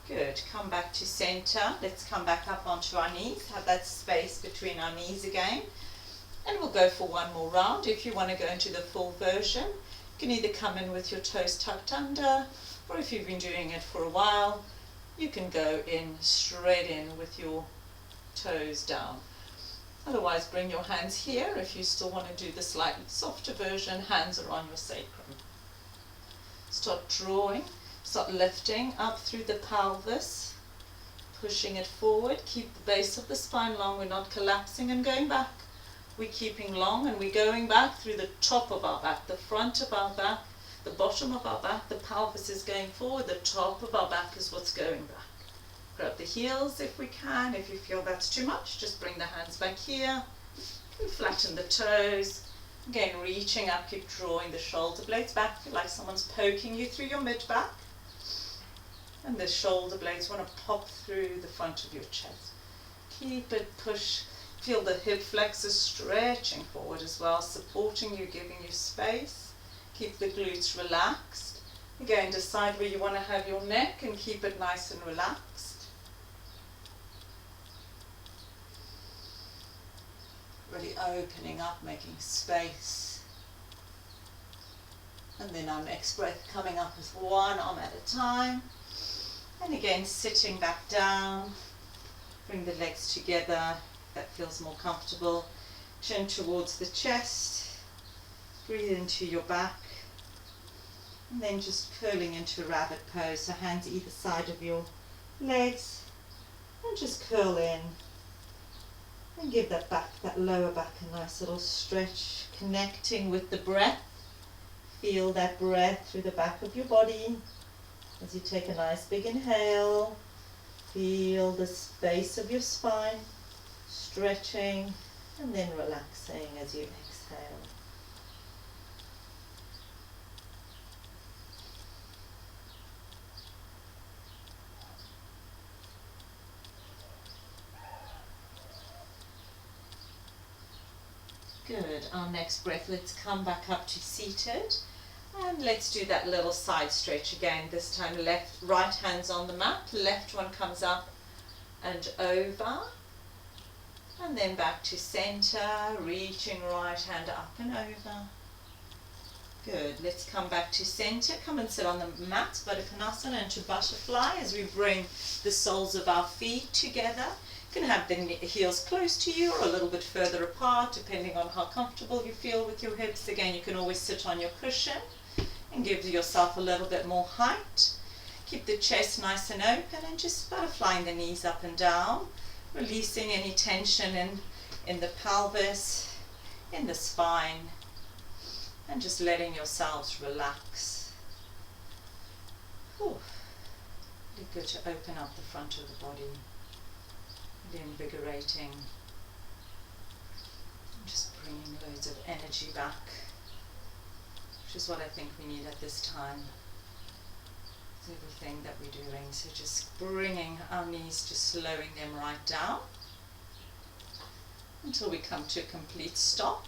Speaker 2: Good. Come back to center. Let's come back up onto our knees. Have that space between our knees again. And we'll go for one more round. If you want to go into the full version, you can either come in with your toes tucked under, or if you've been doing it for a while, you can go in straight in with your toes down. Otherwise, bring your hands here. If you still want to do the slightly softer version, hands are on your sacrum. Start drawing, start lifting up through the pelvis, pushing it forward. Keep the base of the spine long. We're not collapsing and going back. We're keeping long and we're going back through the top of our back, the front of our back, the bottom of our back. The pelvis is going forward, the top of our back is what's going back. Grab the heels if we can. If you feel that's too much, just bring the hands back here and flatten the toes. Again, reaching up, keep drawing the shoulder blades back. Feel like someone's poking you through your mid-back. And the shoulder blades want to pop through the front of your chest. Keep it, push. Feel the hip flexors stretching forward as well, supporting you, giving you space. Keep the glutes relaxed. Again, decide where you want to have your neck and keep it nice and relaxed. Really opening up, making space. And then our next breath coming up with one arm at a time. And again, sitting back down. Bring the legs together. That feels more comfortable. Chin towards the chest. Breathe into your back. And then just curling into rabbit pose. So hands either side of your legs. And just curl in. And give that back, that lower back, a nice little stretch. Connecting with the breath. Feel that breath through the back of your body. As you take a nice big inhale. Feel the space of your spine. Stretching and then relaxing as you exhale. Good. Our next breath, let's come back up to seated. And let's do that little side stretch again. This time right hand's on the mat, left one comes up and over. And then back to center, reaching right hand up and over. Good. Let's come back to center. Come and sit on the mat, Baddha into butterfly as we bring the soles of our feet together. You can have the heels close to you or a little bit further apart, depending on how comfortable you feel with your hips. Again, you can always sit on your cushion and give yourself a little bit more height. Keep the chest nice and open and just butterflying the knees up and down, releasing any tension in the pelvis, in the spine, and just letting yourselves relax. Whew. Really good to open up the front of the body, really invigorating. Just bringing loads of energy back, which is what I think we need at this time. It's everything that we're doing, so just bringing our knees to slowing them right down until we come to a complete stop.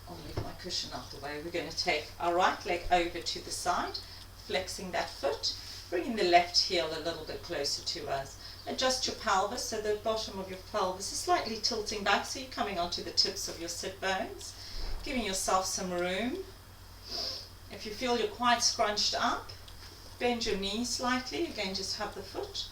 Speaker 2: I'll leave my cushion out the way. We're going to take our right leg over to the side, flexing that foot, bringing the left heel a little bit closer to us. Adjust your pelvis so the bottom of your pelvis is slightly tilting back, so you're coming onto the tips of your sit bones, giving yourself some room. If you feel you're quite scrunched up, bend your knees slightly, again just have the foot,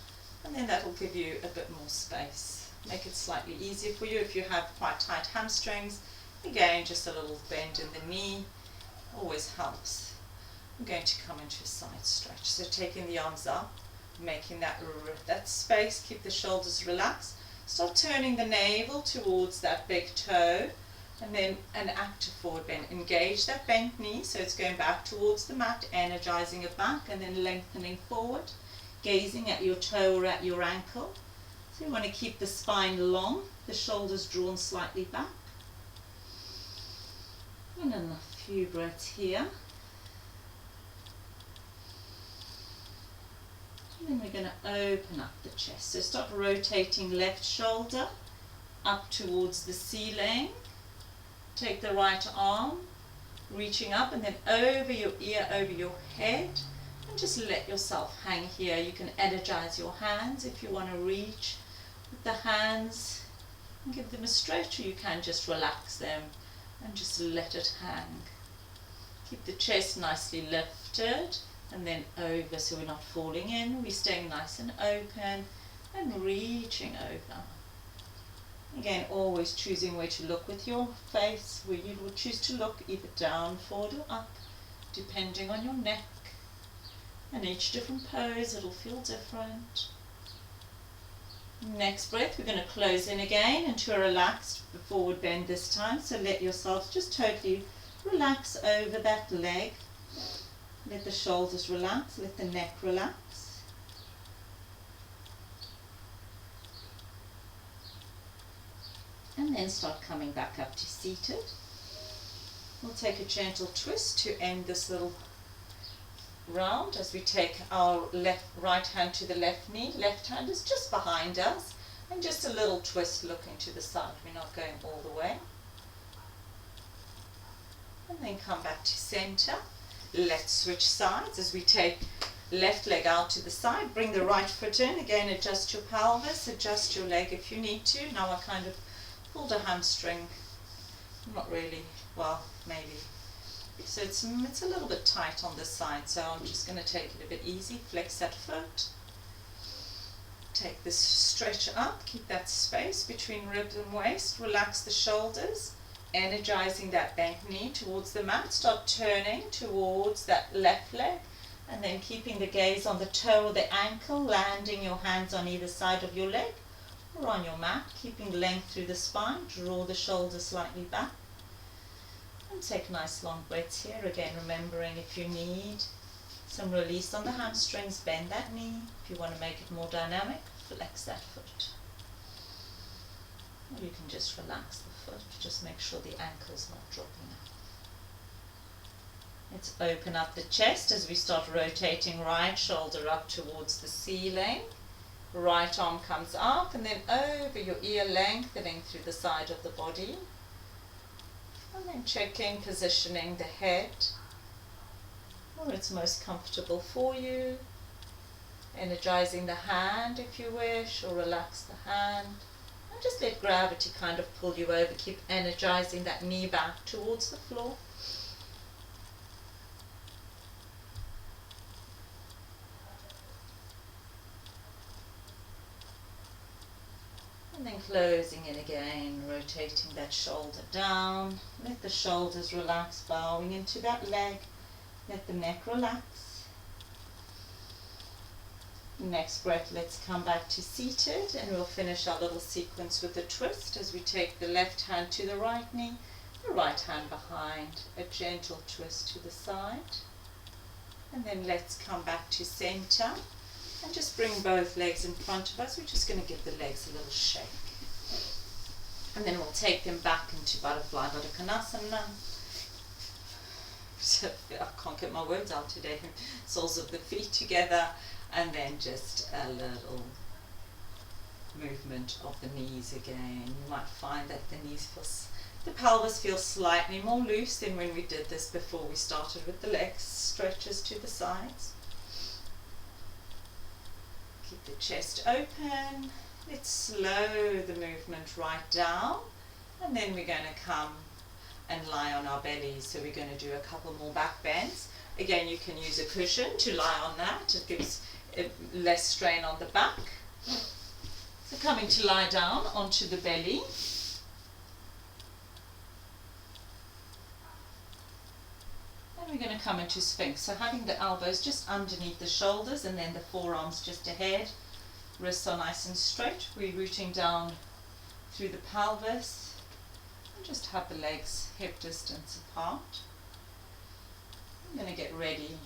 Speaker 2: and then that will give you a bit more space. Make it slightly easier for you. If you have quite tight hamstrings, again just a little bend in the knee always helps. I'm going to come into a side stretch, so taking the arms up, making that space, keep the shoulders relaxed, start turning the navel towards that big toe, and then an active forward bend. Engage that bent knee so it's going back towards the mat, energizing it back, and then lengthening forward, gazing at your toe or at your ankle. So you want to keep the spine long, the shoulders drawn slightly back. And a few breaths here. And then we're going to open up the chest. So start rotating left shoulder up towards the ceiling. Take the right arm, reaching up and then over your ear, over your head, and just let yourself hang here. You can energize your hands if you want to reach with the hands and give them a stretch, or you can just relax them and just let it hang. Keep the chest nicely lifted and then over so we're not falling in. We're staying nice and open and reaching over. Again, always choosing where to look with your face, where you will choose to look, either down, forward or up, depending on your neck. And each different pose, it'll feel different. Next breath, we're going to close in again into a relaxed forward bend this time. So let yourself just totally relax over that leg. Let the shoulders relax, let the neck relax. And then start coming back up to seated. We'll take a gentle twist to end this little round as we take our right hand to the left knee. Left hand is just behind us, and just a little twist looking to the side. We're not going all the way. And then come back to center. Let's switch sides as we take left leg out to the side. Bring the right foot in. Again, adjust your pelvis, adjust your leg if you need to. Now I kind of pulled a hamstring, not really, well, maybe. So it's a little bit tight on this side, so I'm just going to take it a bit easy. Flex that foot. Take this stretch up, keep that space between ribs and waist. Relax the shoulders, energizing that bent knee towards the mat. Start turning towards that left leg, and then keeping the gaze on the toe or the ankle, landing your hands on either side of your leg or on your mat, keeping length through the spine. Draw the shoulders slightly back and take nice long breaths here. Again, remembering if you need some release on the hamstrings, bend that knee. If you want to make it more dynamic, flex that foot. Or you can just relax the foot, just make sure the ankle's not dropping out. Let's open up the chest as we start rotating right shoulder up towards the ceiling. Right arm comes up and then over your ear, lengthening through the side of the body. And then checking, positioning the head. or it's most comfortable for you. Energizing the hand if you wish, or relax the hand. And just let gravity kind of pull you over. Keep energizing that knee back towards the floor. And then closing in again, rotating that shoulder down. Let the shoulders relax, bowing into that leg. Let the neck relax. Next breath, let's come back to seated, and we'll finish our little sequence with a twist as we take the left hand to the right knee, the right hand behind, a gentle twist to the side. And then let's come back to center. And just bring both legs in front of us. We're just going to give the legs a little shake. And then we'll take them back into Butterfly Baddha Konasana. So I can't get my words out today. Soles of the feet together. And then just a little movement of the knees again. You might find that the pelvis feels slightly more loose than when we did this before we started with the legs. Stretches to the sides. Keep the chest open. Let's slow the movement right down, and then we're going to come and lie on our bellies. So we're going to do a couple more back bends. Again, you can use a cushion to lie on that. It gives less strain on the back. So coming to lie down onto the belly. We're going to come into Sphinx, so having the elbows just underneath the shoulders and then the forearms just ahead. Wrists are nice and straight. We're rooting down through the pelvis and just have the legs hip distance apart. I'm going to get ready.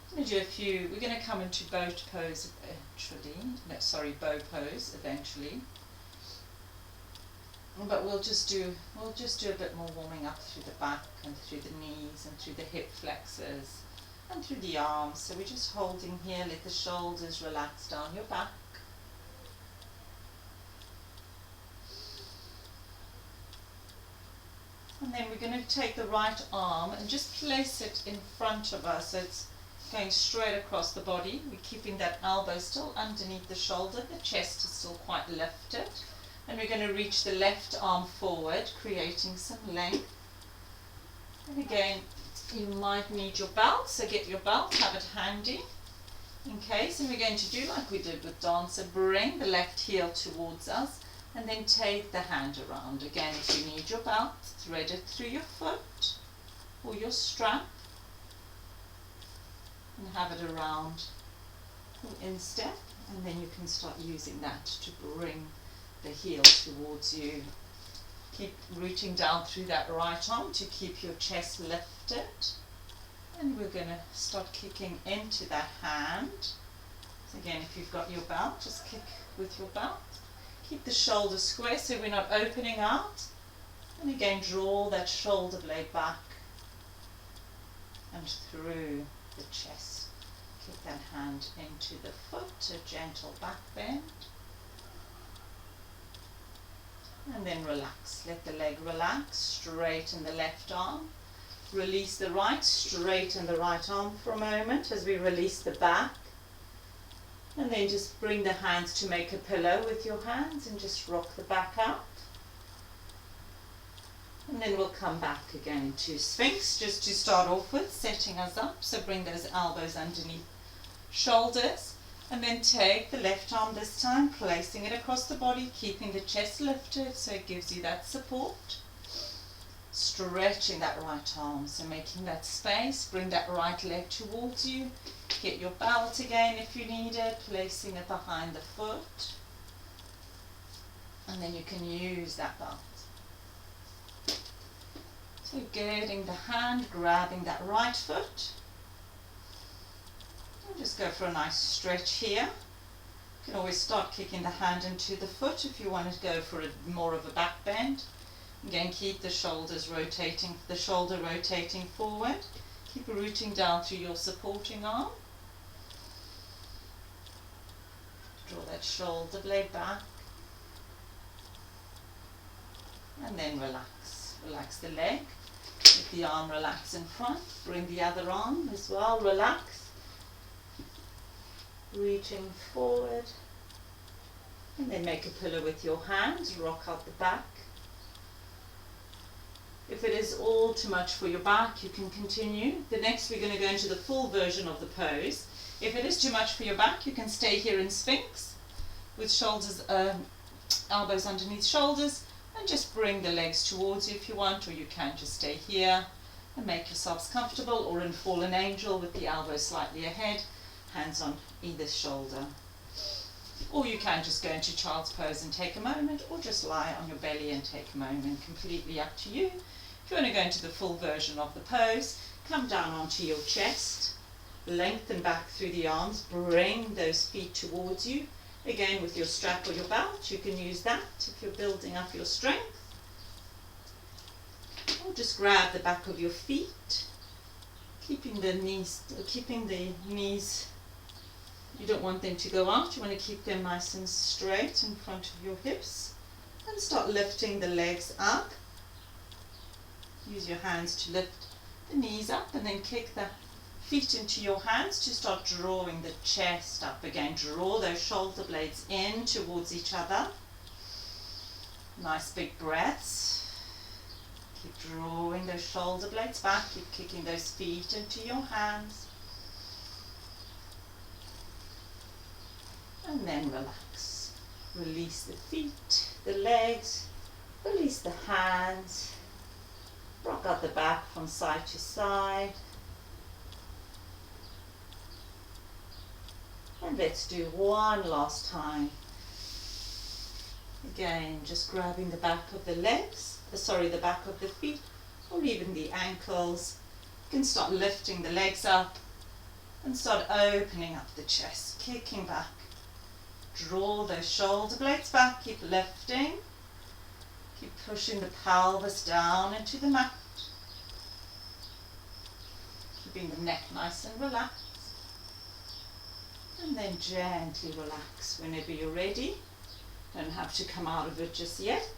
Speaker 2: I'm going to do a few. We're going to come into bow pose eventually. Bow pose eventually. But we'll just do a bit more warming up through the back and through the knees and through the hip flexors and through the arms. So we're just holding here, let the shoulders relax down your back. And then we're going to take the right arm and just place it in front of us, so it's going straight across the body. We're keeping that elbow still underneath the shoulder, the chest is still quite lifted. And we're going to reach the left arm forward, creating some length. And again, you might need your belt, so get your belt, have it handy in case. And we're going to do like we did with dancer, bring the left heel towards us and then take the hand around. Again, if you need your belt, thread it through your foot or your strap and have it around the instep, and then you can start using that to bring the heel towards you. Keep rooting down through that right arm to keep your chest lifted. And we're going to start kicking into that hand. So again, if you've got your belt, just kick with your belt. Keep the shoulders square so we're not opening out. And again, draw that shoulder blade back and through the chest. Kick that hand into the foot, a gentle back bend. And then relax. Let the leg relax. Straighten the left arm. Release the right. Straighten the right arm for a moment as we release the back. And then just bring the hands to make a pillow with your hands and just rock the back out. And then we'll come back again to Sphinx just to start off with, setting us up. So bring those elbows underneath shoulders. And then take the left arm this time, placing it across the body, keeping the chest lifted so it gives you that support. Stretching that right arm, so making that space. Bring that right leg towards you. Get your belt again if you need it, placing it behind the foot. And then you can use that belt. So getting the hand, grabbing that right foot. Just go for a nice stretch here. You can always start kicking the hand into the foot if you want to go for more of a back bend. Again, keep the shoulders rotating, the shoulder rotating forward. Keep rooting down through your supporting arm. Draw that shoulder blade back. And then relax. Relax the leg. Let the arm relax in front. Bring the other arm as well, relax. Reaching forward. And then make a pillow with your hands, rock out the back. If it is all too much for your back, you can continue. The next we're going to go into the full version of the pose. If it is too much for your back, you can stay here in Sphinx with shoulders, elbows underneath shoulders, and just bring the legs towards you if you want, or you can just stay here and make yourselves comfortable, or in Fallen Angel with the elbows slightly ahead, hands on either shoulder. Or you can just go into child's pose and take a moment, or just lie on your belly and take a moment, completely up to you. If you want to go into the full version of the pose, come down onto your chest, lengthen back through the arms, bring those feet towards you. Again, with your strap or your belt, you can use that if you're building up your strength. Or just grab the back of your feet, keeping the knees, you don't want them to go out, you want to keep them nice and straight in front of your hips. And start lifting the legs up. Use your hands to lift the knees up, and then kick the feet into your hands to start drawing the chest up again. Draw those shoulder blades in towards each other. Nice big breaths. Keep drawing those shoulder blades back. Keep kicking those feet into your hands. And then relax. Release the feet, the legs, release the hands. Rock out the back from side to side. And let's do one last time. Again, just grabbing the back of the legs, the back of the feet, or even the ankles. You can start lifting the legs up and start opening up the chest, kicking back. Draw those shoulder blades back, keep lifting. Keep pushing the pelvis down into the mat. Keeping the neck nice and relaxed. And then gently relax whenever you're ready. Don't have to come out of it just yet.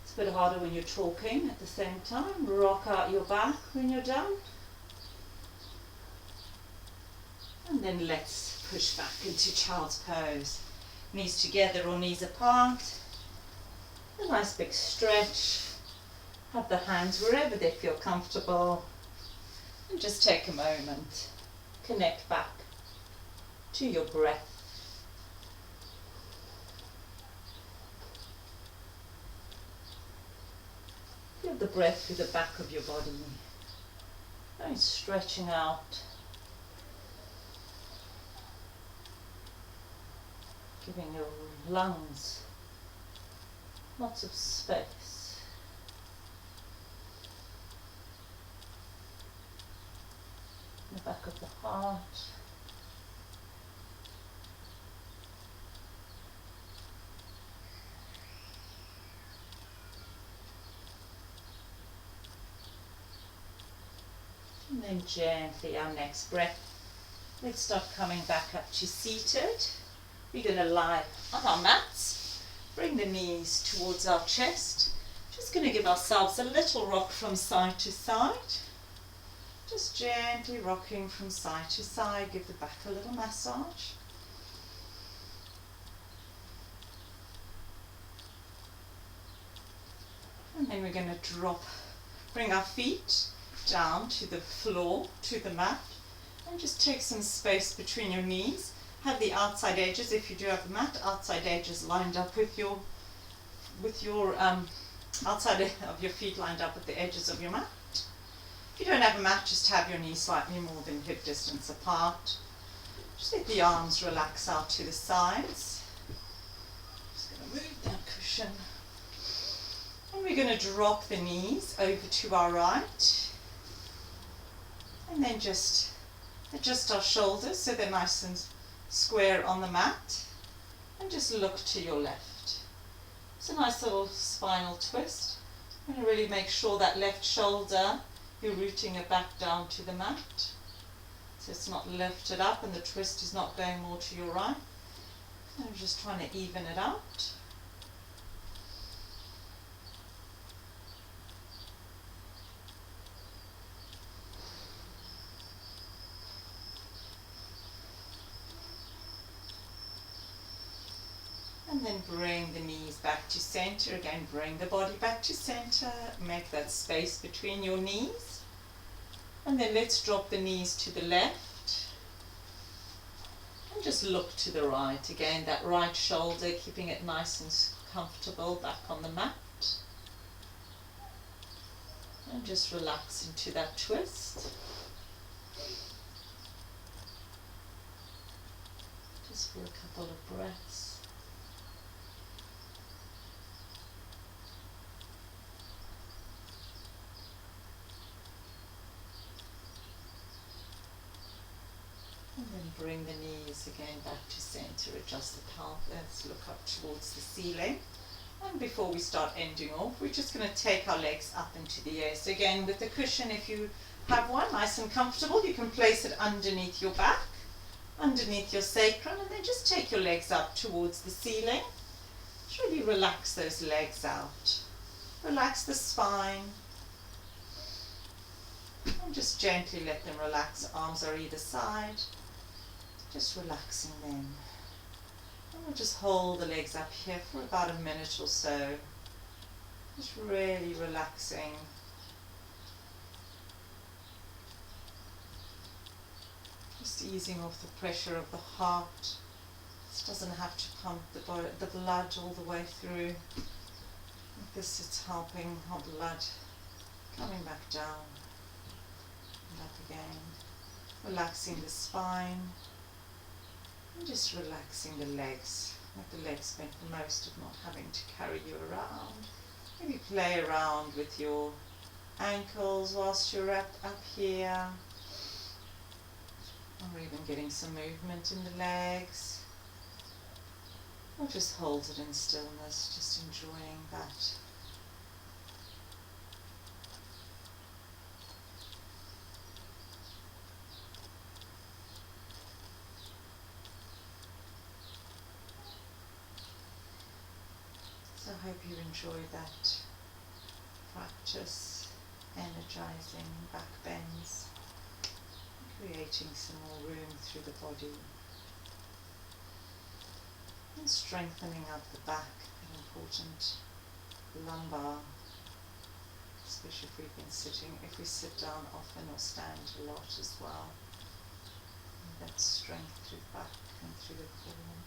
Speaker 2: It's a bit harder when you're talking at the same time. Rock out your back when you're done. And then let's push back into child's pose. Knees together or knees apart. A nice big stretch. Have the hands wherever they feel comfortable. And just take a moment. Connect back to your breath. Feel the breath through the back of your body. And stretching out. Giving your lungs lots of space. The back of the heart. And then gently our next breath. Let's start coming back up to seated. We're going to lie on our mats. Bring the knees towards our chest. Just going to give ourselves a little rock from side to side. Just gently rocking from side to side. Give the back a little massage. And then we're going to bring our feet down to the floor, to the mat. And just take some space between your knees. Have the outside edges, if you do have the mat, outside edges lined up with your outside of your feet lined up with the edges of your mat. If you don't have a mat, just have your knees slightly more than hip distance apart. Just let the arms relax out to the sides. Just going to move that cushion. And we're going to drop the knees over to our right. And then just adjust our shoulders so they're nice and square on the mat, and just look to your left. It's a nice little spinal twist. I'm going to really make sure that left shoulder, you're rooting it back down to the mat, so it's not lifted up and the twist is not going more to your right. I'm just trying to even it out. then bring the knees back to center. Again, bring the body back to center. Make that space between your knees. And then let's drop the knees to the left. And just look to the right. Again, that right shoulder, keeping it nice and comfortable back on the mat. And just relax into that twist. Just for a couple of breaths. And then bring the knees again back to center, adjust the pelvis, look up towards the ceiling. And before we start ending off, we're just going to take our legs up into the air. So again, with the cushion, if you have one, nice and comfortable, you can place it underneath your back, underneath your sacrum, and then just take your legs up towards the ceiling. Just really relax those legs out. Relax the spine. And just gently let them relax. Arms are either side. Just relaxing them. And we'll just hold the legs up here for about a minute or so. Just really relaxing. Just easing off the pressure of the heart. This doesn't have to pump the blood all the way through. Like this, it's helping our blood coming back down and up again. Relaxing the spine. And just relaxing the legs. Let the legs spend most of not having to carry you around. Maybe play around with your ankles whilst you're up here. Or even getting some movement in the legs. Or just hold it in stillness, just enjoying that. I hope you enjoyed that practice, energizing back bends, creating some more room through the body, and strengthening up the back, an important lumbar, especially if we've been sitting, if we sit down often or stand a lot as well. And that strength through the back and through the core.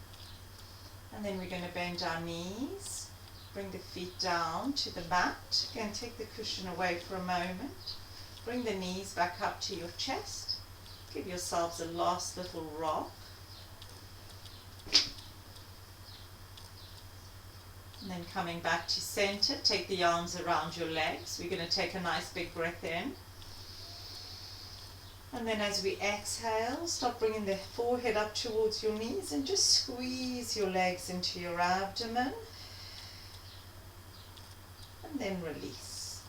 Speaker 2: And then we're going to bend our knees. Bring the feet down to the mat. Again, take the cushion away for a moment. Bring the knees back up to your chest. Give yourselves a last little rock. And then coming back to center, take the arms around your legs. We're going to take a nice big breath in. And then as we exhale, start bringing the forehead up towards your knees and just squeeze your legs into your abdomen. And then release.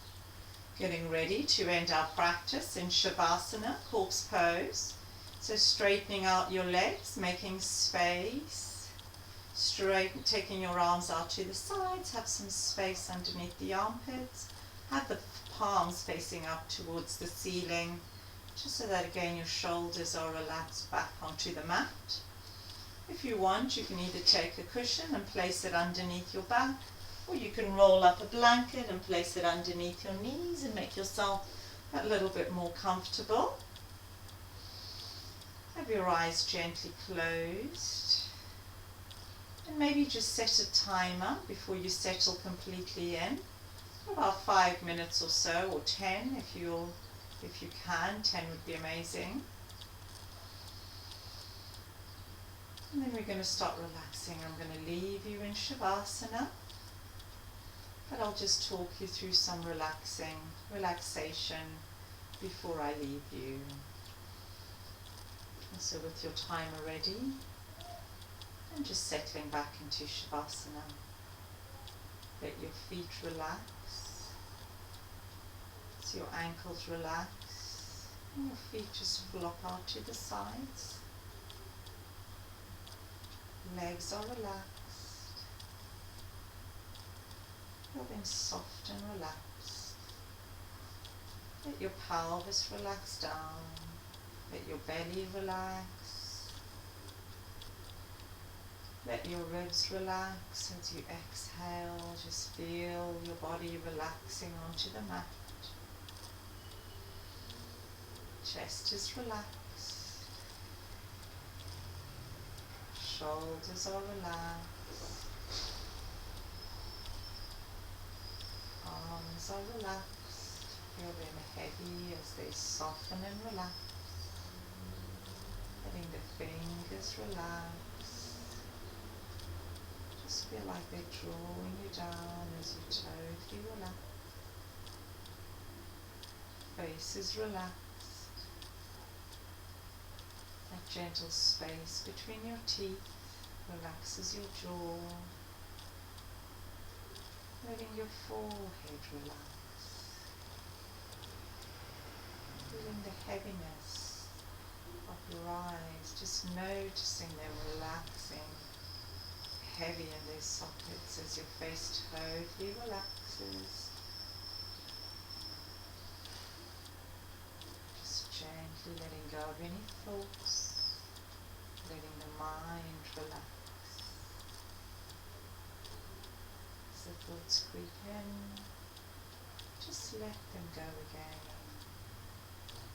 Speaker 2: Getting ready to end our practice in Shavasana, corpse pose. So straightening out your legs, making space. Straight, taking your arms out to the sides, have some space underneath the armpits. Have the palms facing up towards the ceiling, just so that again your shoulders are relaxed back onto the mat. If you want, you can either take a cushion and place it underneath your back, or you can roll up a blanket and place it underneath your knees and make yourself a little bit more comfortable. Have your eyes gently closed. And maybe just set a timer before you settle completely in. For about 5 minutes or so, or 10 if you can. 10 would be amazing. And then we're going to start relaxing. I'm going to leave you in Shavasana. But I'll just talk you through some relaxation before I leave you. And so with your timer ready, and just settling back into Shavasana. Let your feet relax. So your ankles relax. And your feet just flop out to the sides. Legs are relaxed. Feel them soft and relaxed. Let your pelvis relax down. Let your belly relax.
Speaker 1: Let your ribs relax as you exhale. Just feel your body relaxing onto the mat. Chest is relaxed. Shoulders are relaxed. Arms are relaxed. Feel them heavy as they soften and relax. Letting the fingers relax. Just feel like they're drawing you down as you totally relax. Face is relaxed. That gentle space between your teeth relaxes your jaw. Letting your forehead relax. Feeling the heaviness of your eyes, just noticing them relaxing, heavy in their sockets as your face totally relaxes. Just gently letting go of any thoughts, letting the mind relax. As the thoughts creep in, just let them go again.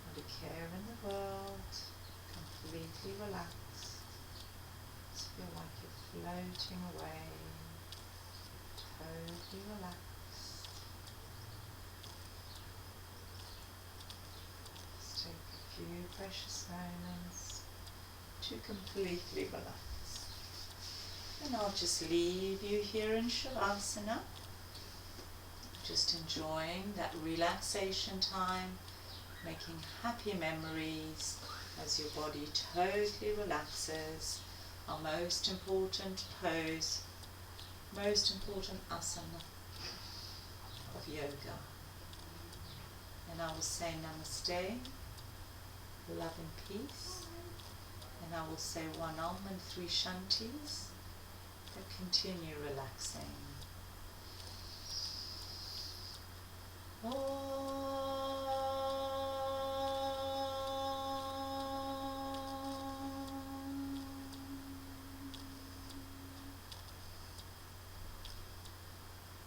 Speaker 1: Not a care in the world, completely relaxed. Just feel like you're floating away, totally relaxed. Just take a few precious moments to completely relax. And I'll just leave you here in Shavasana, just enjoying that relaxation time, making happy memories as your body totally relaxes. Our most important pose, most important asana of yoga. And I will say namaste, love and peace. And I will say one Om and 3 Shantis, but continue relaxing.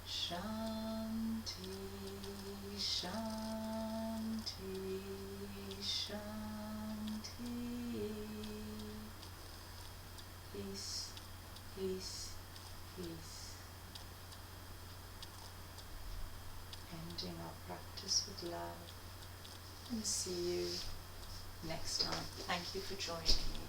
Speaker 1: Shanti, Shanti, Shanti. Peace, peace, peace. Ending our practice with love, and see you next time. Thank you for joining me.